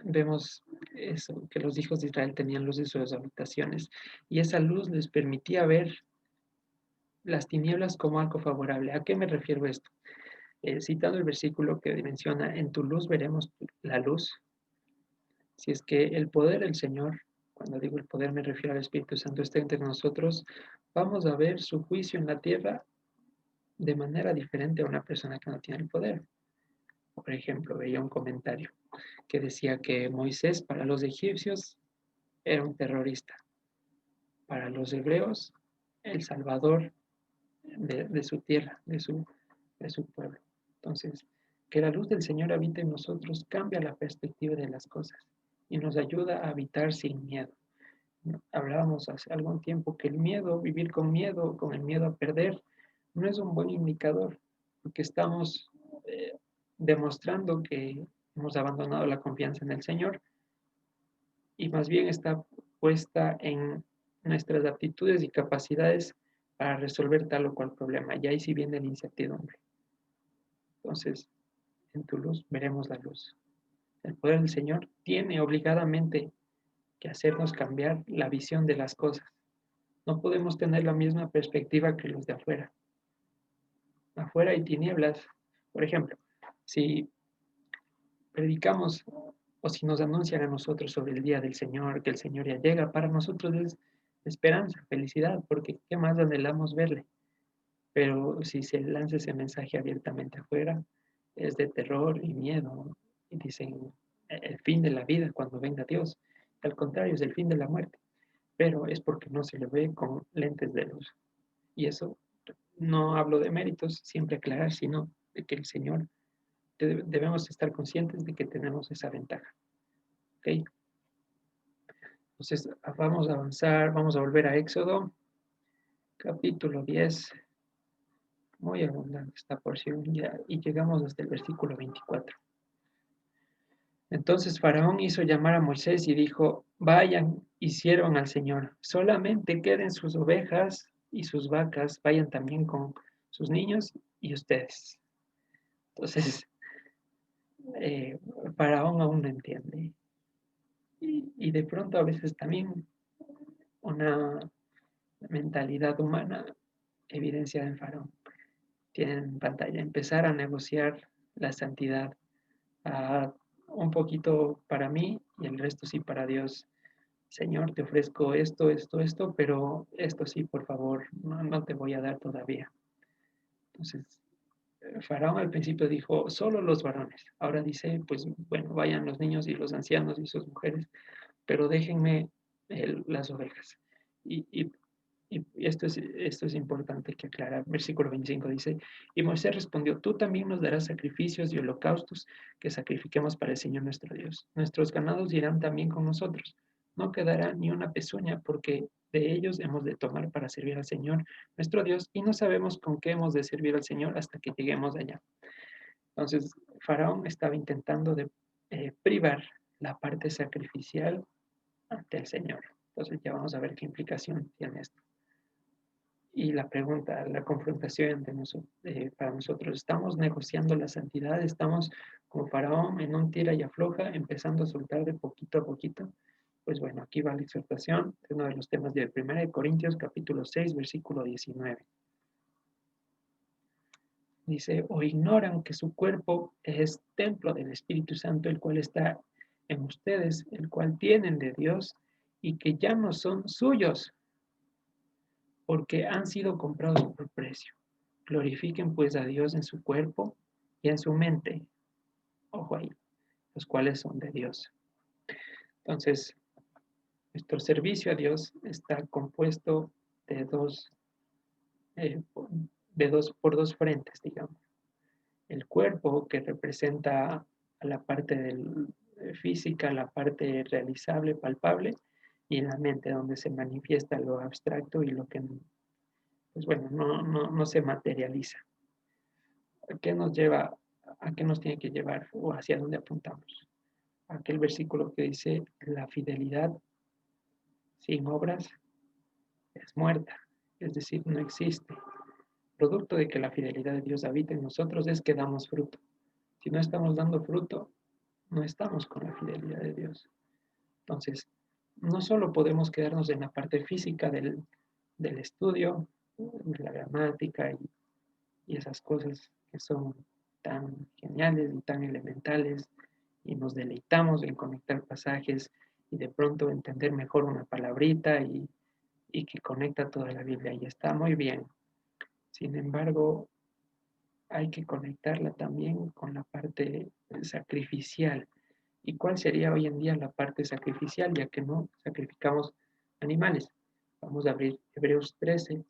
Speaker 1: vemos eso, que los hijos de Israel tenían luz en sus habitaciones y esa luz les permitía ver las tinieblas como algo favorable. ¿A qué me refiero esto? Citando el versículo que menciona, en tu luz veremos la luz. Si es que el poder del Señor, cuando digo el poder me refiero al Espíritu Santo, está entre nosotros, vamos a ver su juicio en la tierra de manera diferente a una persona que no tiene el poder. Por ejemplo, veía un comentario que decía que Moisés para los egipcios era un terrorista, para los hebreos el salvador de su tierra, de su pueblo. Entonces, que la luz del Señor habite en nosotros cambia la perspectiva de las cosas y nos ayuda a habitar sin miedo. Hablábamos hace algún tiempo que el miedo, vivir con el miedo a perder, no es un buen indicador, porque estamos demostrando que hemos abandonado la confianza en el Señor y más bien está puesta en nuestras aptitudes y capacidades para resolver tal o cual problema. Y ahí sí viene la incertidumbre. Entonces, en tu luz veremos la luz. El poder del Señor tiene obligadamente que hacernos cambiar la visión de las cosas. No podemos tener la misma perspectiva que los de afuera. Afuera hay tinieblas. Por ejemplo, si predicamos o si nos anuncian a nosotros sobre el día del Señor, que el Señor ya llega, para nosotros es esperanza, felicidad, porque ¿qué más anhelamos verle? Pero si se lanza ese mensaje abiertamente afuera, es de terror y miedo. Y dicen, el fin de la vida cuando venga Dios. Al contrario, es el fin de la muerte. Pero es porque no se le ve con lentes de luz. Y eso no hablo de méritos, siempre aclarar, sino de que el Señor, debemos estar conscientes de que tenemos esa ventaja. ¿Ok? Entonces, vamos a avanzar, vamos a volver a Éxodo, capítulo 10. Muy abundante esta porción ya, y llegamos hasta el versículo 24. Entonces Faraón hizo llamar a Moisés y dijo, vayan y sirvan al Señor, solamente queden sus ovejas y sus vacas, vayan también con sus niños y ustedes. Entonces, eh, Faraón aún no entiende. Y de pronto a veces también una mentalidad humana evidenciada en Faraón. Tienen en pantalla empezar a negociar la santidad, a un poquito para mí y el resto sí para Dios. Señor, te ofrezco esto, esto, esto, pero esto sí, por favor, no te voy a dar todavía. Entonces, Faraón al principio dijo, solo los varones. Ahora dice, pues bueno, vayan los niños y los ancianos y sus mujeres, pero déjenme las ovejas. Y esto es importante que aclarar. Versículo 25 dice, y Moisés respondió, tú también nos darás sacrificios y holocaustos que sacrifiquemos para el Señor nuestro Dios. Nuestros ganados irán también con nosotros. No quedará ni una pezuña, porque de ellos hemos de tomar para servir al Señor nuestro Dios, y no sabemos con qué hemos de servir al Señor hasta que lleguemos allá. Entonces, Faraón estaba intentando de privar la parte sacrificial ante el Señor. Entonces ya vamos a ver qué implicación tiene esto. Y la pregunta, la confrontación para nosotros, ¿estamos negociando la santidad? ¿Estamos como Faraón en un tira y afloja, empezando a soltar de poquito a poquito? Pues bueno, aquí va la exhortación de uno de los temas de 1 Corintios capítulo 6, versículo 19. Dice, o ignoran que su cuerpo es templo del Espíritu Santo, el cual está en ustedes, el cual tienen de Dios, y que ya no son suyos, porque han sido comprados por precio. Glorifiquen pues a Dios en su cuerpo y en su mente. Ojo ahí, los cuales son de Dios. Entonces, nuestro servicio a Dios está compuesto de eh, por dos frentes, digamos. El cuerpo, que representa a la parte física, la parte realizable, palpable, y la mente, donde se manifiesta lo abstracto y lo que, pues bueno, no se materializa. ¿A qué nos lleva, a qué nos tiene que llevar o hacia dónde apuntamos? Aquel versículo que dice, la fidelidad sin obras es muerta, es decir, no existe. Producto de que la fidelidad de Dios habita en nosotros es que damos fruto. Si no estamos dando fruto, no estamos con la fidelidad de Dios. Entonces, no solo podemos quedarnos en la parte física del estudio, de la gramática y esas cosas que son tan geniales y tan elementales, y nos deleitamos en conectar pasajes y de pronto entender mejor una palabrita y que conecta toda la Biblia. Y está muy bien. Sin embargo, hay que conectarla también con la parte sacrificial. ¿Y cuál sería hoy en día la parte sacrificial, ya que no sacrificamos animales? Vamos a abrir Hebreos 13,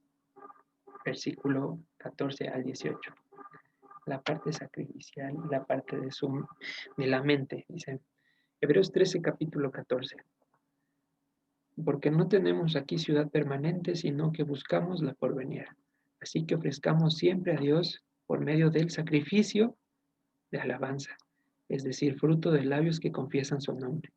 Speaker 1: versículo 14 al 18. La parte sacrificial y la parte de la mente. Dice Hebreos 13, capítulo 14. Porque no tenemos aquí ciudad permanente, sino que buscamos la porvenir. Así que ofrezcamos siempre a Dios por medio del sacrificio de alabanza, es decir, fruto de labios que confiesan su nombre,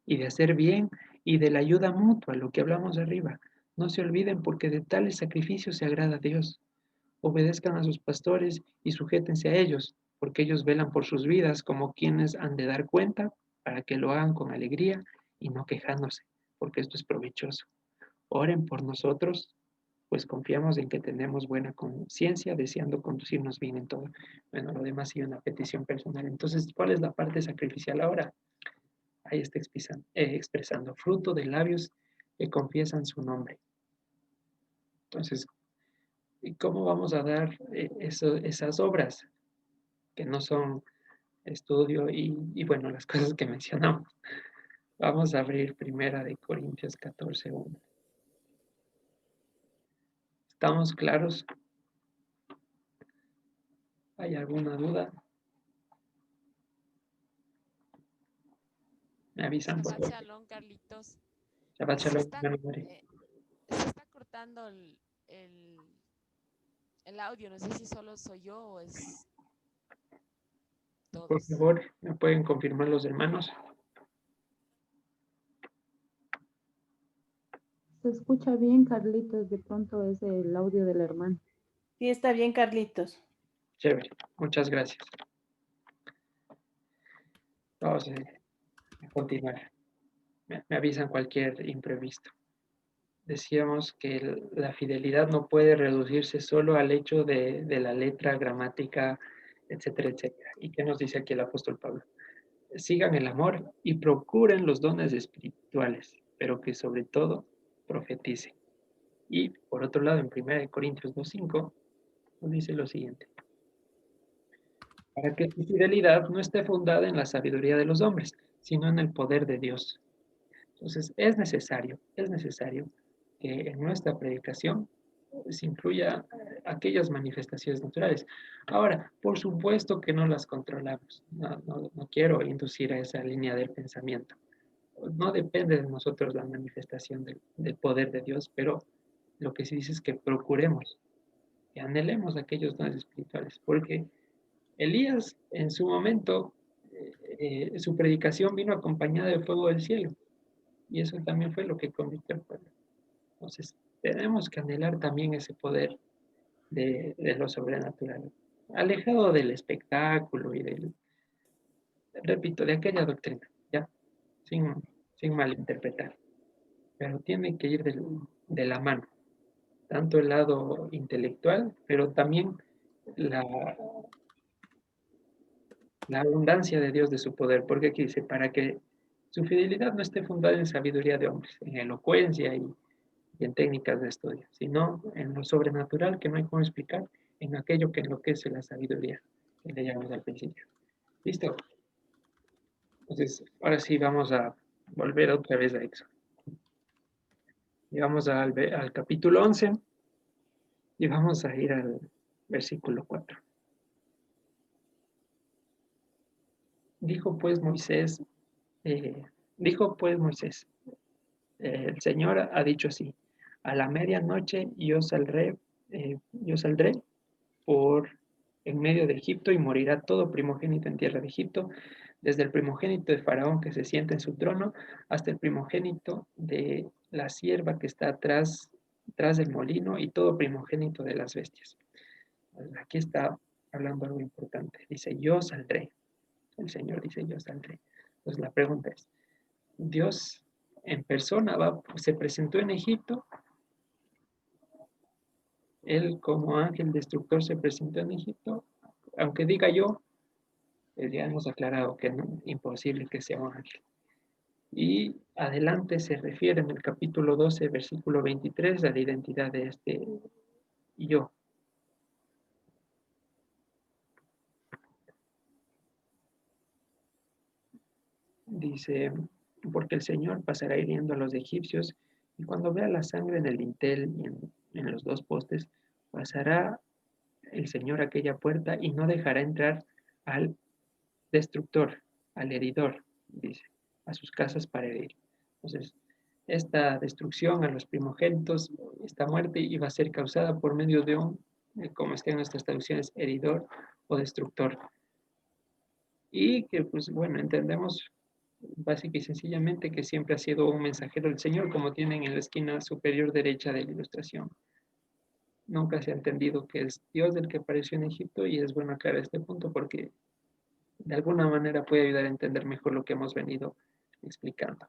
Speaker 1: y de hacer bien y de la ayuda mutua, lo que hablamos arriba. No se olviden porque de tales sacrificios se agrada a Dios. Obedezcan a sus pastores y sujétense a ellos, porque ellos velan por sus vidas como quienes han de dar cuenta, para que lo hagan con alegría y no quejándose, porque esto es provechoso. Oren por nosotros, pues confiamos en que tenemos buena conciencia, deseando conducirnos bien en todo. Bueno, lo demás sí una petición personal. Entonces, ¿cuál es la parte sacrificial ahora? Ahí está expresando fruto de labios que confiesan su nombre. Entonces, ¿y cómo vamos a dar esas obras que no son estudio y bueno, las cosas que mencionamos? Vamos a abrir Primera de Corintios 14:1. ¿Estamos claros? ¿Hay alguna duda? Me avisan, por
Speaker 2: Shabbat
Speaker 1: favor.
Speaker 2: Shalom, Carlitos.
Speaker 1: Shabbat
Speaker 2: Se
Speaker 1: shalom,
Speaker 2: está,
Speaker 1: hermano Mari.
Speaker 2: se está cortando el, el audio. No sé si solo soy yo o es
Speaker 1: Por
Speaker 2: todos.
Speaker 1: favor, ¿me pueden confirmar los hermanos?
Speaker 4: Se escucha bien, Carlitos, de pronto es el audio del hermano.
Speaker 3: Sí, está bien, Carlitos.
Speaker 1: Chévere, muchas gracias. Vamos a continuar. Me avisan cualquier imprevisto. Decíamos que la fidelidad no puede reducirse solo al hecho de la letra, gramática, etcétera, etcétera. ¿Y qué nos dice aquí el apóstol Pablo? Sigan el amor y procuren los dones espirituales, pero que sobre todo profeticen. Y por otro lado, en 1 Corintios 2:5, nos dice lo siguiente: para que tu fidelidad no esté fundada en la sabiduría de los hombres, sino en el poder de Dios. Entonces, es necesario que en nuestra predicación se incluya aquellas manifestaciones naturales. Ahora, por supuesto que no las controlamos. No quiero inducir a esa línea del pensamiento. No depende de nosotros la manifestación del poder de Dios, pero lo que sí dice es que procuremos, que anhelemos aquellos dones espirituales, porque Elías en su momento, su predicación vino acompañada de fuego del cielo, y eso también fue lo que convirtió al pueblo. Entonces, tenemos que anhelar también ese poder de lo sobrenatural, alejado del espectáculo y repito, de aquella doctrina, ¿ya? Sin, sin malinterpretar. Pero tiene que ir de la mano, tanto el lado intelectual, pero también la, la abundancia de Dios de su poder, porque aquí dice, para que su fidelidad no esté fundada en sabiduría de hombres, en elocuencia y en técnicas de estudio, sino en lo sobrenatural que no hay cómo explicar, en aquello que enloquece la sabiduría, que le llamamos al principio. ¿Listo? Entonces, ahora sí vamos a volver otra vez a Éxodo. Y vamos al capítulo 11 y vamos a ir al versículo 4. Dijo pues Moisés, eh, dijo pues Moisés, el Señor ha dicho así, a la medianoche yo saldré por en medio de Egipto y morirá todo primogénito en tierra de Egipto, desde el primogénito de Faraón que se sienta en su trono hasta el primogénito de la sierva que está tras del molino y todo primogénito de las bestias. Aquí está hablando algo importante. Dice, yo saldré. El Señor dice, yo saldré. Entonces la pregunta es, ¿Dios en persona se presentó en Egipto? Él como ángel destructor se presentó en Egipto, aunque diga yo, ya hemos aclarado que es imposible que sea un ángel. Y adelante se refiere en el capítulo 12, versículo 23, a la identidad de este yo. Dice, porque el Señor pasará hiriendo a los egipcios, y cuando vea la sangre en el dintel y en los dos postes, pasará el Señor aquella puerta y no dejará entrar al destructor, al heridor, dice, a sus casas para herir. Entonces, esta destrucción a los primogénitos, esta muerte iba a ser causada por medio de un, como está en nuestras traducciones, heridor o destructor. Y que, pues bueno, entendemos básica y sencillamente que siempre ha sido un mensajero del Señor, como tienen en la esquina superior derecha de la ilustración. Nunca se ha entendido que es Dios el que apareció en Egipto y es bueno aclarar este punto porque de alguna manera puede ayudar a entender mejor lo que hemos venido explicando.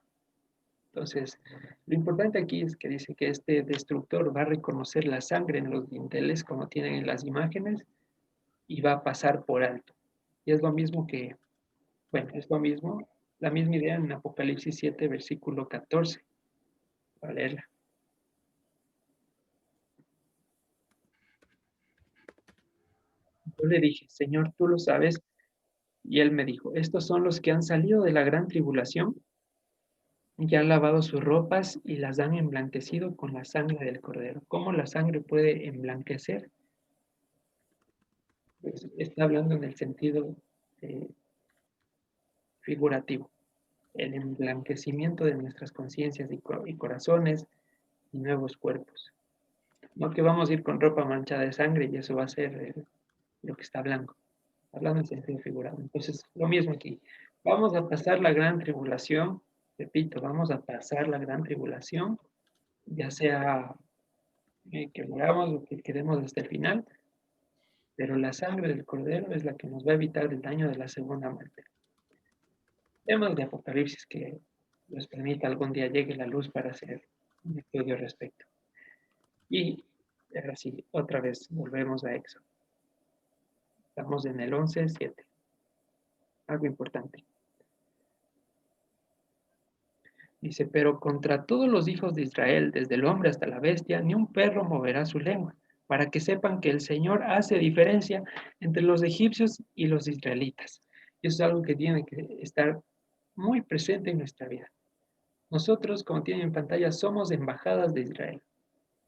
Speaker 1: Entonces, lo importante aquí es que dice que este destructor va a reconocer la sangre en los dinteles como tienen en las imágenes y va a pasar por alto. Y es lo mismo que, bueno, es lo mismo, la misma idea en Apocalipsis 7, versículo 14. Para leerla. Yo le dije, Señor, tú lo sabes. Y él me dijo, estos son los que han salido de la gran tribulación, y han lavado sus ropas y las han emblanquecido con la sangre del cordero. ¿Cómo la sangre puede emblanquecer? Pues está hablando en el sentido eh, figurativo, el emblanquecimiento de nuestras conciencias y corazones y nuevos cuerpos. No que vamos a ir con ropa manchada de sangre y eso va a ser lo que está blanco, hablando en sentido figurado. Entonces, lo mismo aquí. Vamos a pasar la gran tribulación, repito, vamos a pasar la gran tribulación, ya sea que muramos o que quedemos hasta el final, pero la sangre del Cordero es la que nos va a evitar el daño de la segunda muerte. Temas de Apocalipsis que nos permita algún día llegue la luz para hacer un estudio al respecto. Y ahora sí, otra vez volvemos a Éxodo. Estamos en el 11:7. Algo importante. Dice, pero contra todos los hijos de Israel, desde el hombre hasta la bestia, ni un perro moverá su lengua, para que sepan que el Señor hace diferencia entre los egipcios y los israelitas. Y eso es algo que tiene que estar muy presente en nuestra vida. Nosotros, como tienen en pantalla, somos embajadas de Israel.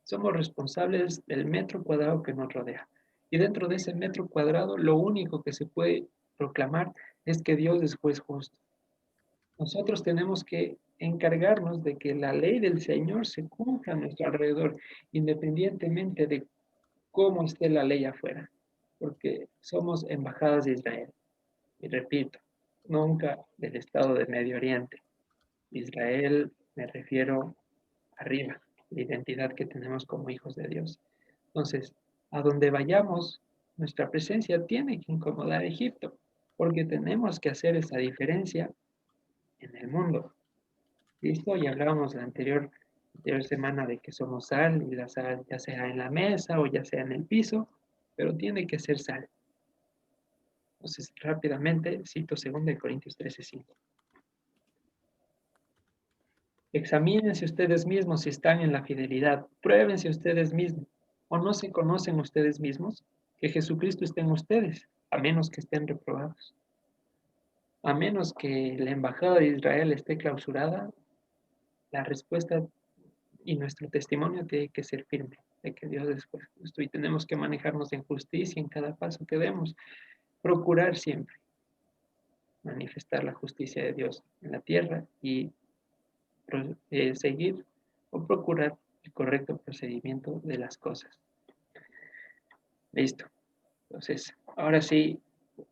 Speaker 1: Somos responsables del metro cuadrado que nos rodea. Y dentro de ese metro cuadrado, lo único que se puede proclamar es que Dios es juez justo. Nosotros tenemos que encargarnos de que la ley del Señor se cumpla a nuestro alrededor, independientemente de cómo esté la ley afuera, porque somos embajadas de Israel. Y repito, nunca del estado de Medio Oriente. Israel me refiero arriba, la identidad que tenemos como hijos de Dios. Entonces, a donde vayamos, nuestra presencia tiene que incomodar a Egipto, porque tenemos que hacer esa diferencia en el mundo. ¿Listo? Y hablábamos la anterior semana de que somos sal y la sal ya sea en la mesa o ya sea en el piso, pero tiene que ser sal. Entonces, rápidamente cito 2 Corintios 13:5. Examínense ustedes mismos si están en la fidelidad. Pruébense ustedes mismos. ¿O no se conocen ustedes mismos que Jesucristo esté en ustedes, a menos que estén reprobados? A menos que la embajada de Israel esté clausurada, la respuesta y nuestro testimonio tiene que ser firme, de que Dios es justo y tenemos que manejarnos en justicia en cada paso que demos. Procurar siempre manifestar la justicia de Dios en la tierra y seguir o procurar el correcto procedimiento de las cosas. Listo. Entonces, ahora sí,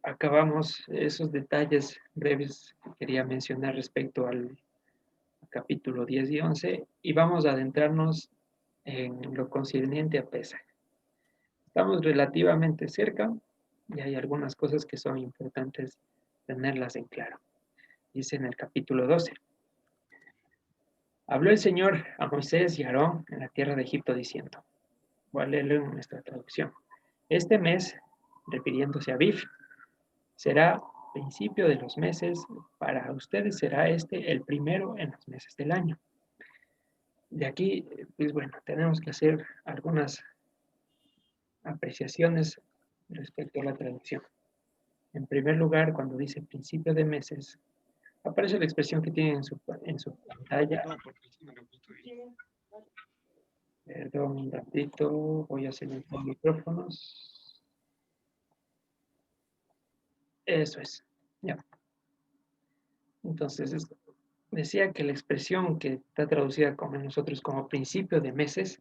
Speaker 1: acabamos esos detalles breves que quería mencionar respecto al capítulo 10 y 11 y vamos a adentrarnos en lo concerniente a Pesaj. Estamos relativamente cerca y hay algunas cosas que son importantes tenerlas en claro. Dice en el capítulo 12. Habló el Señor a Moisés y a Aarón en la tierra de Egipto diciendo, voy a leerlo en nuestra traducción. Este mes, refiriéndose a Aviv, será principio de los meses, para ustedes será este el primero en los meses del año. De aquí, pues bueno, tenemos que hacer algunas apreciaciones respecto a la traducción. En primer lugar, cuando dice principio de meses, aparece la expresión que tiene en su pantalla. Perdón, un ratito, voy a silenciar micrófonos. Eso es, ya. Entonces, decía que la expresión que está traducida como nosotros como principio de meses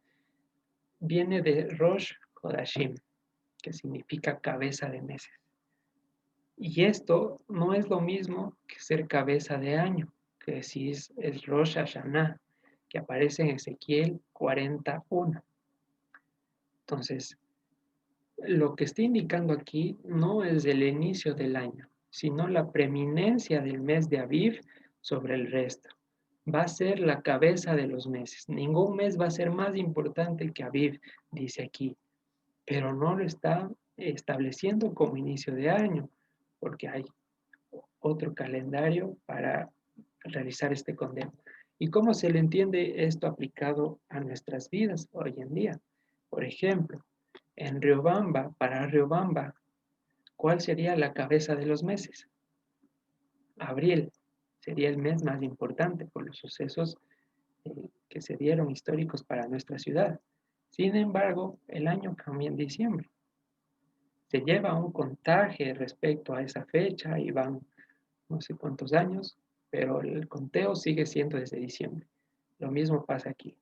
Speaker 1: viene de Rosh Hodashim, que significa cabeza de meses. Y esto no es lo mismo que ser cabeza de año, que sí es Rosh Hashanah, que aparece en Ezequiel 41. Entonces, lo que está indicando aquí no es el inicio del año, sino la preeminencia del mes de Aviv sobre el resto. Va a ser la cabeza de los meses. Ningún mes va a ser más importante que Aviv, dice aquí, pero no lo está estableciendo como inicio de año, porque hay otro calendario para realizar este condeno. ¿Y cómo se le entiende esto aplicado a nuestras vidas hoy en día? Por ejemplo, en Riobamba, para Riobamba, ¿cuál sería la cabeza de los meses? Abril sería el mes más importante por los sucesos que se dieron históricos para nuestra ciudad. Sin embargo, el año cambia en diciembre. Se lleva un contaje respecto a esa fecha y van no sé cuántos años, pero el conteo sigue siendo desde diciembre. Lo mismo pasa aquí.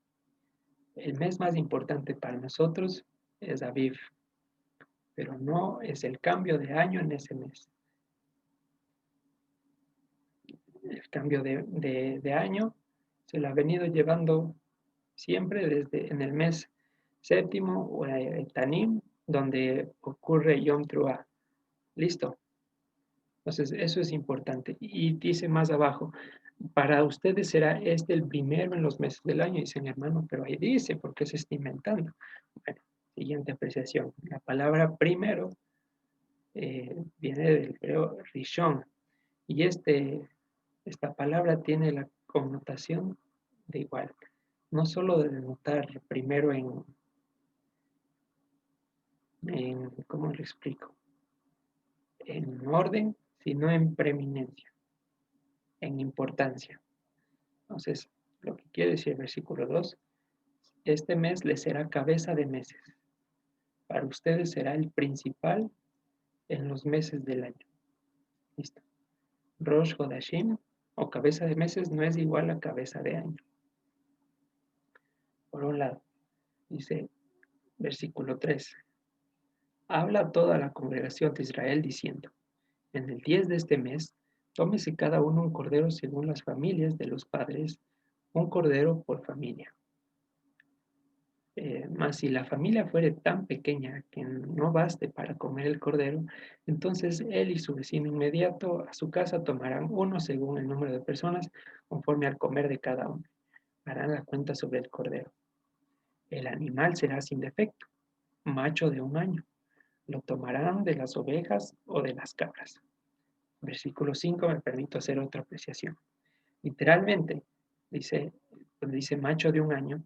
Speaker 1: El mes más importante para nosotros es Aviv, pero no es el cambio de año en ese mes. El cambio de año se lo ha venido llevando siempre desde en el mes séptimo o Tanim, donde ocurre Yom Teruah. Listo. Entonces, eso es importante. Y dice más abajo, para ustedes será este el primero en los meses del año. Dicen, hermano, pero ahí dice, ¿por qué se está inventando? Bueno, siguiente apreciación. La palabra primero viene del hebreo Rishon. Y esta palabra tiene la connotación de igual. No solo de denotar primero ¿cómo lo explico? En orden, sino en preeminencia, en importancia. Entonces, lo que quiere decir el versículo 2, este mes les será cabeza de meses. Para ustedes será el principal en los meses del año. Listo. Rosh Hodashim o cabeza de meses no es igual a cabeza de año. Por un lado, dice versículo 3, habla toda la congregación de Israel diciendo, en el 10 de este mes, tómese cada uno un cordero según las familias de los padres, un cordero por familia. Mas si la familia fuere tan pequeña que no baste para comer el cordero, entonces él y su vecino inmediato a su casa tomarán uno según el número de personas, conforme al comer de cada uno. Harán la cuenta sobre el cordero. El animal será sin defecto, macho de 1 año. Lo tomarán de las ovejas o de las cabras. Versículo 5, me permito hacer otra apreciación. Literalmente, cuando dice macho de 1 año,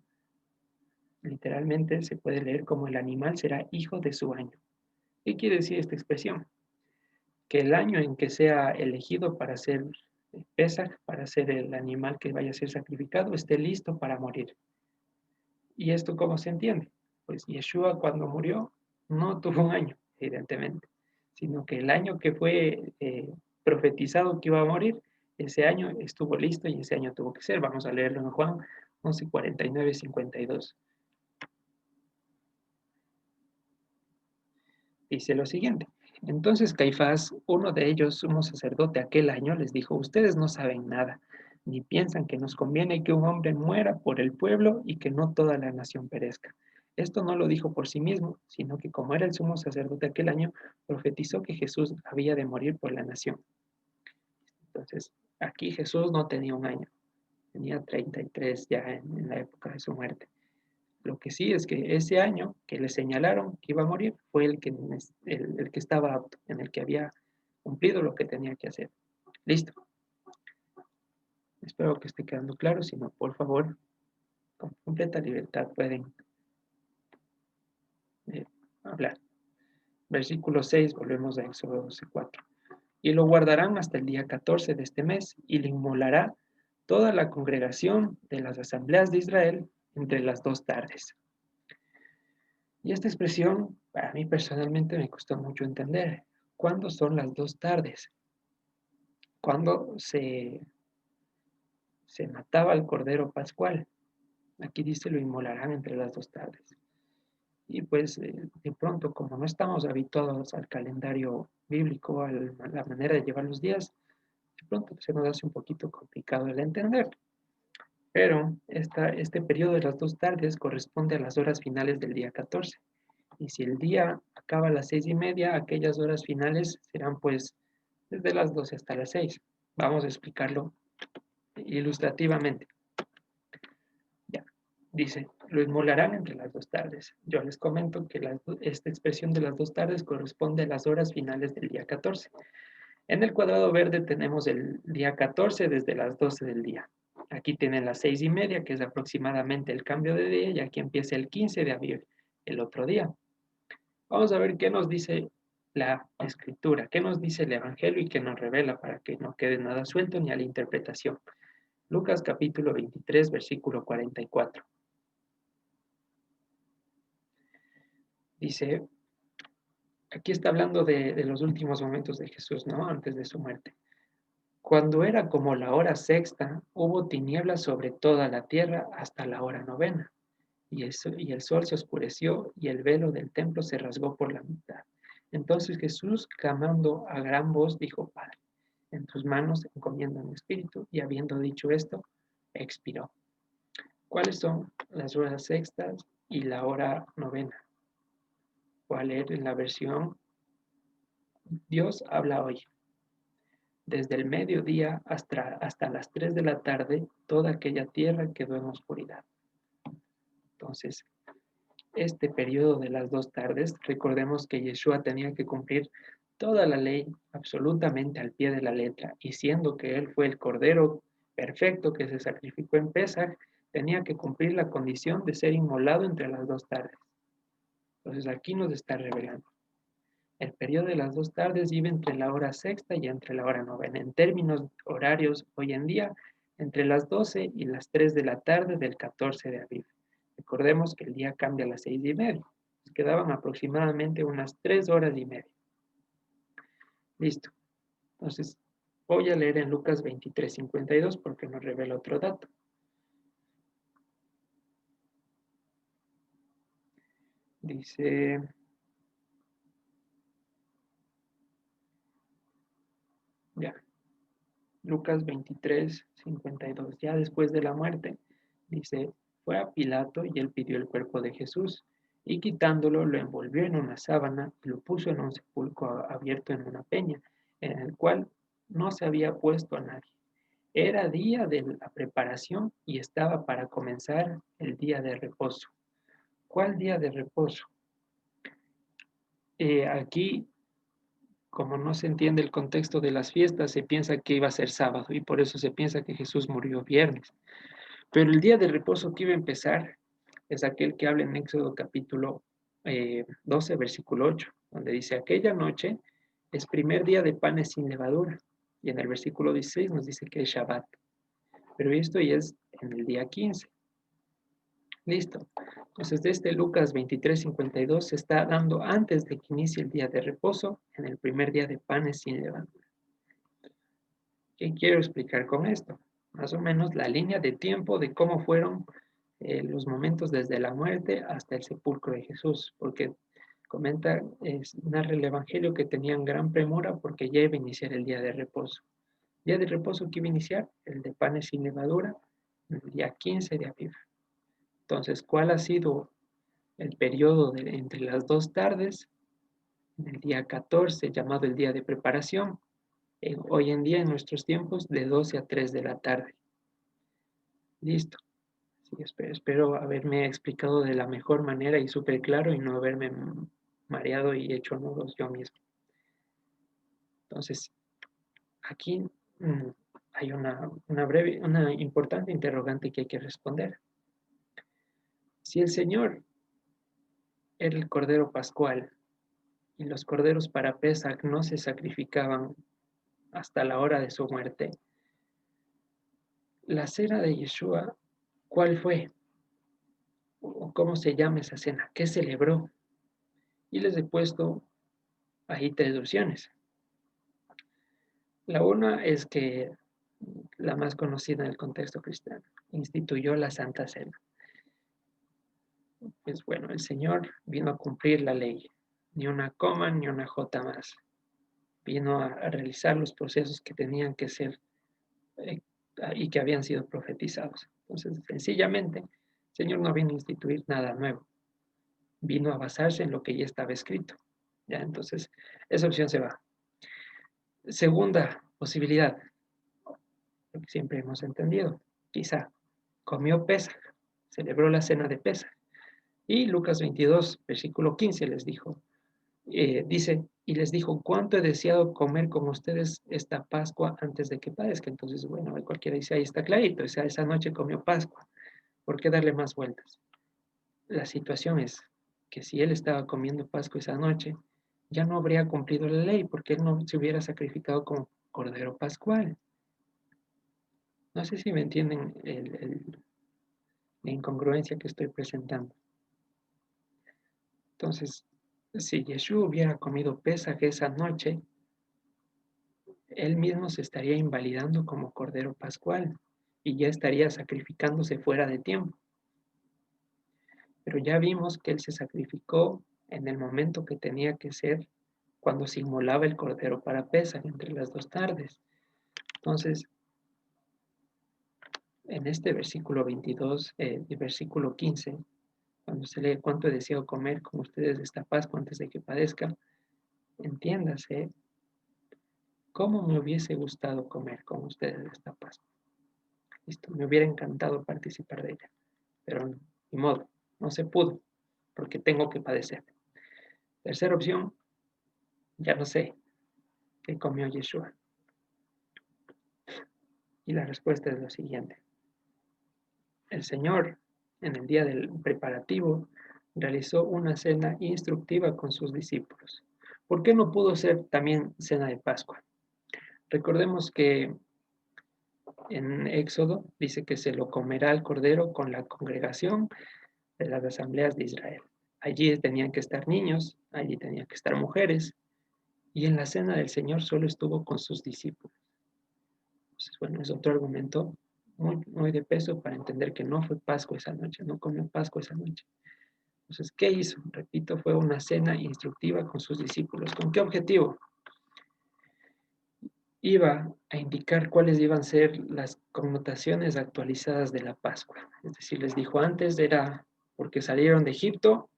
Speaker 1: literalmente se puede leer como el animal será hijo de su año. ¿Qué quiere decir esta expresión? Que el año en que sea elegido para ser Pesaj, para ser el animal que vaya a ser sacrificado, esté listo para morir. ¿Y esto cómo se entiende? Pues Yeshua cuando murió no tuvo 1 año, evidentemente, sino que el año que fue profetizado que iba a morir, Ese año estuvo listo y ese año tuvo que ser. Vamos a leerlo en Juan 11, 49, 52. Dice lo siguiente. Entonces Caifás, uno de ellos, sumo sacerdote aquel año, les dijo, ustedes no saben nada, ni piensan que nos conviene que un hombre muera por el pueblo y que no toda la nación perezca. Esto no lo dijo por sí mismo, sino que como era el sumo sacerdote aquel año, profetizó que Jesús había de morir por la nación. Entonces, aquí Jesús no tenía un año, tenía 33 ya en la época de su muerte. Lo que sí es que ese año que le señalaron que iba a morir fue el que estaba apto, en el que había cumplido lo que tenía que hacer. Listo. Espero que esté quedando claro. Si no, por favor, con completa libertad pueden hablar. Versículo 6, volvemos a Éxodo 12:4. Y lo guardarán hasta el día 14 de este mes y le inmolará toda la congregación de las asambleas de Israel entre las 2 tardes. Y esta expresión, para mí personalmente, me costó mucho entender. ¿Cuándo son las 2 tardes? ¿Cuándo se mataba el cordero pascual? Aquí dice, lo inmolarán entre las 2 tardes. Y pues, de pronto, como no estamos habituados al calendario bíblico, a la manera de llevar los días, de pronto se nos hace un poquito complicado el entender. Pero este periodo de las 2 tardes corresponde a las horas finales del día 14. Y si el día acaba a las 6:30, aquellas horas finales serán pues desde las 12 hasta las 6. Vamos a explicarlo ilustrativamente. Ya, dice, lo inmolarán entre las 2 tardes. Yo les comento que esta expresión de las 2 tardes corresponde a las horas finales del día 14. En el cuadrado verde tenemos el día 14 desde las 12 del día. Aquí tienen las 6:30, que es aproximadamente el cambio de día, y aquí empieza el 15 de abril, el otro día. Vamos a ver qué nos dice la escritura, qué nos dice el evangelio y qué nos revela para que no quede nada suelto ni a la interpretación. Lucas capítulo 23, versículo 44. Dice, aquí está hablando de los últimos momentos de Jesús, ¿no? Antes de su muerte. Cuando era como la hora sexta, hubo tinieblas sobre toda la tierra hasta la hora novena, y el sol se oscureció y el velo del templo se rasgó por la mitad. Entonces Jesús, clamando a gran voz, dijo, Padre, en tus manos encomiendo mi espíritu, y habiendo dicho esto, expiró. ¿Cuáles son las horas sextas y la hora novena? Voy a leer en la versión Dios habla hoy. Desde el mediodía hasta las 3 de la tarde, toda aquella tierra quedó en oscuridad. Entonces, este periodo de las 2 tardes, recordemos que Yeshua tenía que cumplir toda la ley absolutamente al pie de la letra, y siendo que él fue el cordero perfecto que se sacrificó en Pesaj, tenía que cumplir la condición de ser inmolado entre las 2 tardes. Entonces aquí nos está revelando. El periodo de las 2 tardes vive entre la hora sexta y entre la hora novena. En términos horarios, hoy en día, entre las 12 y las 3 de la tarde del 14 de abril. Recordemos que el día cambia a las 6:30. Nos quedaban aproximadamente unas 3 horas y media. Listo. Entonces, voy a leer en Lucas 23:52 porque nos revela otro dato. Dice... Ya. Lucas 23:52. Ya después de la muerte, dice, fue a Pilato y él pidió el cuerpo de Jesús, y quitándolo lo envolvió en una sábana y lo puso en un sepulcro abierto en una peña, en el cual no se había puesto a nadie. Era día de la preparación y estaba para comenzar el día de reposo. ¿Cuál día de reposo? Aquí, como no se entiende el contexto de las fiestas, se piensa que iba a ser sábado y por eso se piensa que Jesús murió viernes. Pero el día de reposo que iba a empezar es aquel que habla en Éxodo capítulo 12, versículo 8, donde dice, aquella noche es primer día de panes sin levadura. Y en el versículo 16 nos dice que es Shabbat. Pero esto ya es en el día 15. Listo. Entonces, desde Lucas 23:52 se está dando antes de que inicie el día de reposo, en el primer día de panes sin levadura. ¿Qué quiero explicar con esto? Más o menos la línea de tiempo de cómo fueron los momentos desde la muerte hasta el sepulcro de Jesús, porque narra el Evangelio que tenían gran premura porque ya iba a iniciar el día de reposo. Día de reposo que iba a iniciar, el de panes sin levadura, el día 15 de Aviv. Entonces, ¿cuál ha sido el periodo entre las dos tardes? El día 14, llamado el día de preparación, hoy en día en nuestros tiempos de 12 a 3 de la tarde. Listo. Sí, espero haberme explicado de la mejor manera y súper claro y no haberme mareado y hecho nudos yo mismo. Entonces, aquí hay una importante interrogante que hay que responder. Si el Señor era el Cordero Pascual y los corderos para Pesach no se sacrificaban hasta la hora de su muerte, la cena de Yeshua, ¿cuál fue? ¿O cómo se llama esa cena? ¿Qué celebró? Y les he puesto ahí 3 opciones. La una es que la más conocida en el contexto cristiano, instituyó la Santa Cena. Pues bueno, el Señor vino a cumplir la ley, ni una coma ni una jota más. Vino a realizar los procesos que tenían que ser y que habían sido profetizados. Entonces, sencillamente, el Señor no vino a instituir nada nuevo, vino a basarse en lo que ya estaba escrito. ¿Ya? Entonces, esa opción se va. Segunda posibilidad, lo que siempre hemos entendido, quizá comió Pesaj, celebró la cena de Pesaj. Y Lucas 22, versículo 15 les dijo, dice, y les dijo, ¿cuánto he deseado comer con ustedes esta Pascua antes de que padezca? Entonces, bueno, cualquiera dice, ahí está clarito, o sea, esa noche comió Pascua. ¿Por qué darle más vueltas? La situación es que si él estaba comiendo Pascua esa noche, ya no habría cumplido la ley, porque él no se hubiera sacrificado como Cordero Pascual. No sé si me entienden la incongruencia que estoy presentando. Entonces, si Yeshua hubiera comido Pesaj esa noche, él mismo se estaría invalidando como Cordero Pascual y ya estaría sacrificándose fuera de tiempo. Pero ya vimos que él se sacrificó en el momento que tenía que ser cuando se inmolaba el Cordero para Pesaj entre las 2 tardes. Entonces, en este versículo 22 y versículo 15, cuando se lee cuánto he deseado comer con ustedes esta Pascua antes de que padezca, entiéndase cómo me hubiese gustado comer con ustedes esta Pascua. Listo, me hubiera encantado participar de ella, pero no, ni modo, no se pudo, porque tengo que padecer. Tercera opción, ya no sé qué comió Yeshua. Y la respuesta es lo siguiente. El Señor, en el día del preparativo, realizó una cena instructiva con sus discípulos. ¿Por qué no pudo ser también cena de Pascua? Recordemos que en Éxodo dice que se lo comerá el cordero con la congregación de las asambleas de Israel. Allí tenían que estar niños, allí tenían que estar mujeres, y en la cena del Señor solo estuvo con sus discípulos. Entonces, bueno, es otro argumento muy de peso para entender que no fue Pascua esa noche, no comió Pascua esa noche. Entonces, ¿qué hizo? Repito, fue una cena instructiva con sus discípulos. ¿Con qué objetivo? Iba a indicar cuáles iban a ser las connotaciones actualizadas de la Pascua. Es decir, les dijo antes era porque salieron de Egipto,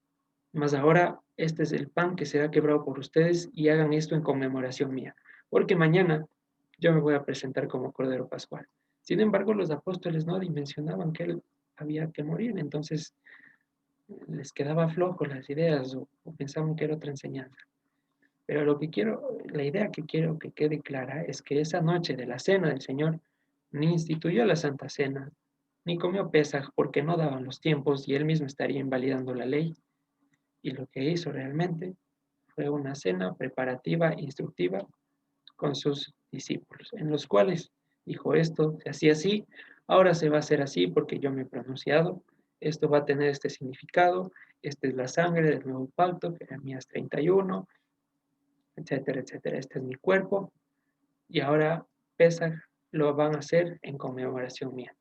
Speaker 1: más ahora este es el pan que será quebrado por ustedes y hagan esto en conmemoración mía, porque mañana yo me voy a presentar como Cordero Pascual. Sin embargo, los apóstoles no dimensionaban que él había que morir, entonces les quedaba flojo las ideas o pensaban que era otra enseñanza. Pero la idea que quiero que quede clara es que esa noche de la cena del Señor ni instituyó la Santa Cena, ni comió Pesaj porque no daban los tiempos y él mismo estaría invalidando la ley. Y lo que hizo realmente fue una cena preparativa, instructiva con sus discípulos, en los cuales dijo esto, se hacía así, ahora se va a hacer así porque yo me he pronunciado, esto va a tener este significado, esta es la sangre del nuevo pacto, Jeremías 31, etcétera, etcétera. Este es mi cuerpo. Y ahora Pesaj lo van a hacer en conmemoración mía.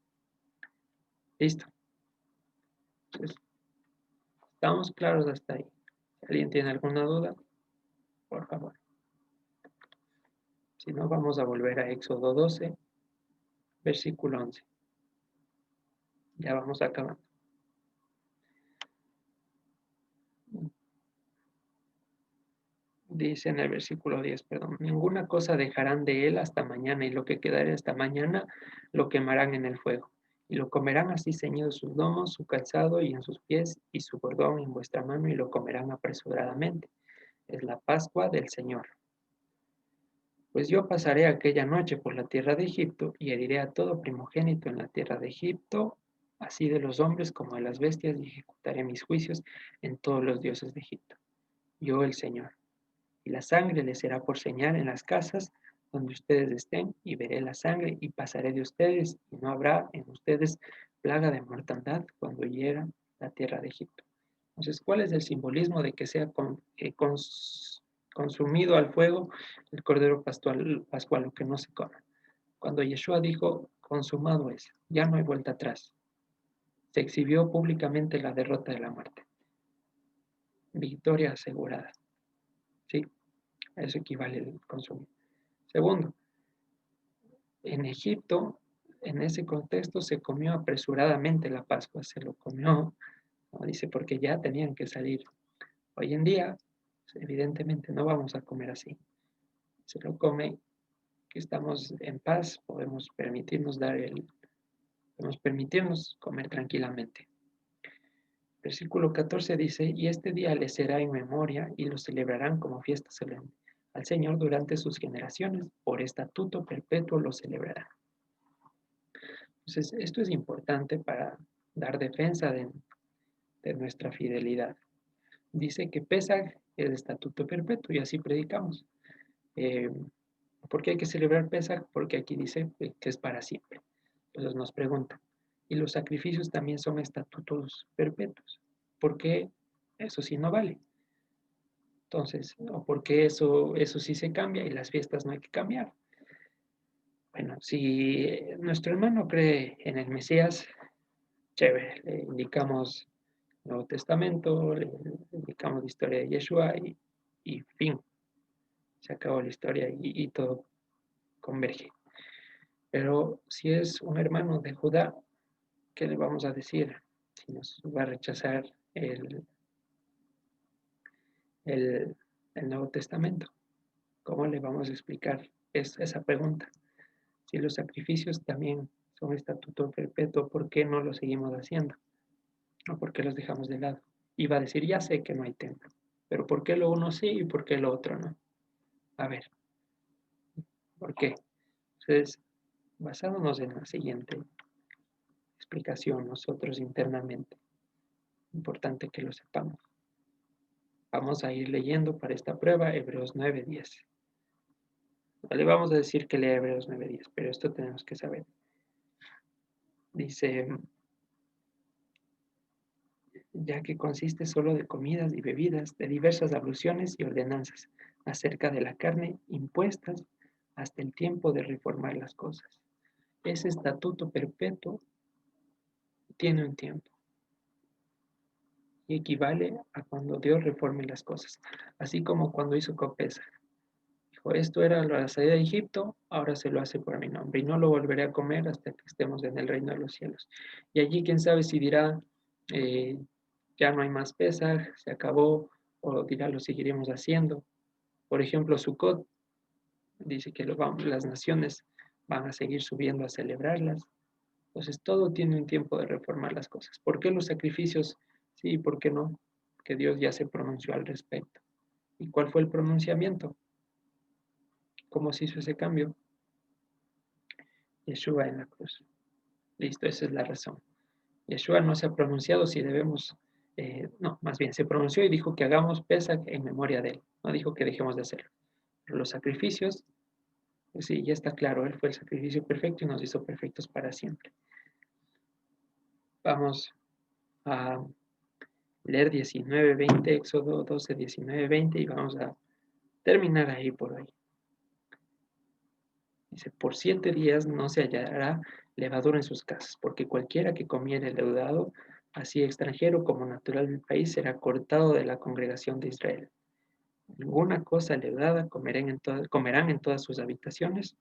Speaker 1: ¿Listo? Entonces, ¿estamos claros hasta ahí? Si alguien tiene alguna duda, por favor. Si no, vamos a volver a Éxodo 12, versículo 11. Ya vamos acabando. Dice en el versículo 10, perdón, ninguna cosa dejarán de él hasta mañana, y lo que quedare hasta mañana lo quemarán en el fuego. Y lo comerán así ceñidos sus lomos, su calzado y en sus pies, y su bordón en vuestra mano, y lo comerán apresuradamente. Es la Pascua del Señor. Pues yo pasaré aquella noche por la tierra de Egipto, y heriré a todo primogénito en la tierra de Egipto, así de los hombres como de las bestias, y ejecutaré mis juicios en todos los dioses de Egipto. Yo el Señor. Y la sangre les será por señal en las casas donde ustedes estén, y veré la sangre y pasaré de ustedes, y no habrá en ustedes plaga de mortandad cuando hieran la tierra de Egipto. Entonces, ¿cuál es el simbolismo de que sea consumido al fuego el cordero pascual, lo que no se come? Cuando Yeshua dijo, consumado es, ya no hay vuelta atrás. Se exhibió públicamente la derrota de la muerte. Victoria asegurada. ¿Sí? A eso equivale el consumo. Segundo, en Egipto, en ese contexto, se comió apresuradamente la Pascua, se lo comió, ¿no? Dice, porque ya tenían que salir. Hoy en día, pues, evidentemente, no vamos a comer así. Se lo come, que estamos en paz, podemos permitirnos comer tranquilamente. Versículo 14 dice, y este día les será en memoria y lo celebrarán como fiesta solemne al Señor durante sus generaciones, por estatuto perpetuo lo celebrarán. Entonces, esto es importante para dar defensa de nuestra fidelidad. Dice que Pesaj es estatuto perpetuo y así predicamos. ¿Por qué hay que celebrar Pesaj? Porque aquí dice que es para siempre. Entonces nos preguntan, ¿y los sacrificios también son estatutos perpetuos? ¿Por qué eso sí no vale? Entonces, ¿o por qué eso sí se cambia y las fiestas no hay que cambiar? Bueno, si nuestro hermano cree en el Mesías, chévere, le indicamos el Nuevo Testamento, le indicamos la historia de Yeshua y fin, se acabó la historia y todo converge. Pero si es un hermano de Judá, ¿qué le vamos a decir? Si nos va a rechazar el Nuevo Testamento, ¿cómo le vamos a explicar esa pregunta? Si los sacrificios también son estatuto perpetuo, ¿por qué no lo seguimos haciendo? ¿O por qué los dejamos de lado? Y va a decir, ya sé que no hay templo, pero ¿por qué lo uno sí y por qué lo otro no? A ver, ¿por qué? Entonces, basándonos en la siguiente explicación, nosotros internamente, importante que lo sepamos. Vamos a ir leyendo para esta prueba Hebreos 9:10. No le vamos a decir que lea Hebreos 9:10, pero esto tenemos que saber. Dice, ya que consiste solo de comidas y bebidas, de diversas abluciones y ordenanzas acerca de la carne impuestas hasta el tiempo de reformar las cosas. Ese estatuto perpetuo tiene un tiempo y equivale a cuando Dios reforme las cosas, así como cuando hizo con Pesaj. Dijo, esto era la salida de Egipto, ahora se lo hace por mi nombre y no lo volveré a comer hasta que estemos en el reino de los cielos. Y allí quién sabe si dirá, ya no hay más Pesaj, se acabó, o dirá, lo seguiremos haciendo. Por ejemplo, Sukkot dice que las naciones van a seguir subiendo a celebrarlas. Entonces, todo tiene un tiempo de reformar las cosas. ¿Por qué los sacrificios? Sí, ¿y por qué no? Que Dios ya se pronunció al respecto. ¿Y cuál fue el pronunciamiento? ¿Cómo se hizo ese cambio? Yeshua en la cruz. Listo, esa es la razón. Yeshua no se ha pronunciado si debemos, no, más bien se pronunció y dijo que hagamos Pesaj en memoria de él. No dijo que dejemos de hacerlo. Pero los sacrificios, pues sí, ya está claro, él fue el sacrificio perfecto y nos hizo perfectos para siempre. Vamos a leer 19:20, Éxodo 12, 19, 20 y vamos a terminar ahí por hoy. Dice, por 7 días no se hallará levadura en sus casas, porque cualquiera que comiere leudado, así extranjero como natural del país, será cortado de la congregación de Israel. Ninguna cosa leudada comerán en todas sus habitaciones.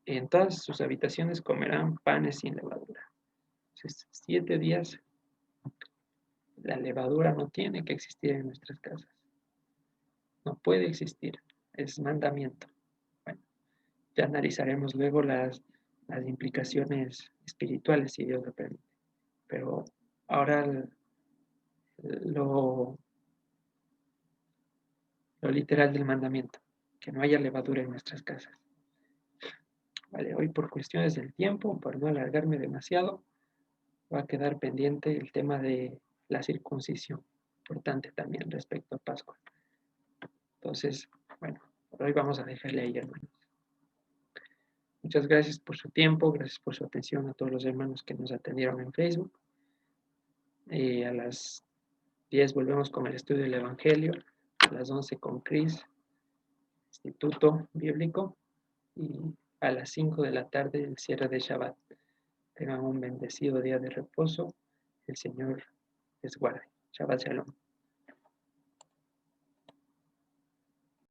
Speaker 1: En todas sus habitaciones comerán panes sin levadura. Entonces, 7 días, la levadura no tiene que existir en nuestras casas. No puede existir. Es mandamiento. Bueno, ya analizaremos luego las implicaciones espirituales, si Dios lo permite. Pero ahora lo literal del mandamiento, que no haya levadura en nuestras casas. Vale, hoy por cuestiones del tiempo, por no alargarme demasiado, va a quedar pendiente el tema de la circuncisión, importante también respecto a Pascua. Entonces, bueno, por hoy vamos a dejarle ahí, hermanos. Muchas gracias por su tiempo, gracias por su atención a todos los hermanos que nos atendieron en Facebook. A las 10 volvemos con el estudio del Evangelio, a las 11 con Cris, Instituto Bíblico, y a las 5 de la tarde el cierre de Shabbat. Tengan un bendecido día de reposo. El Señor les guarde. Shabbat Shalom.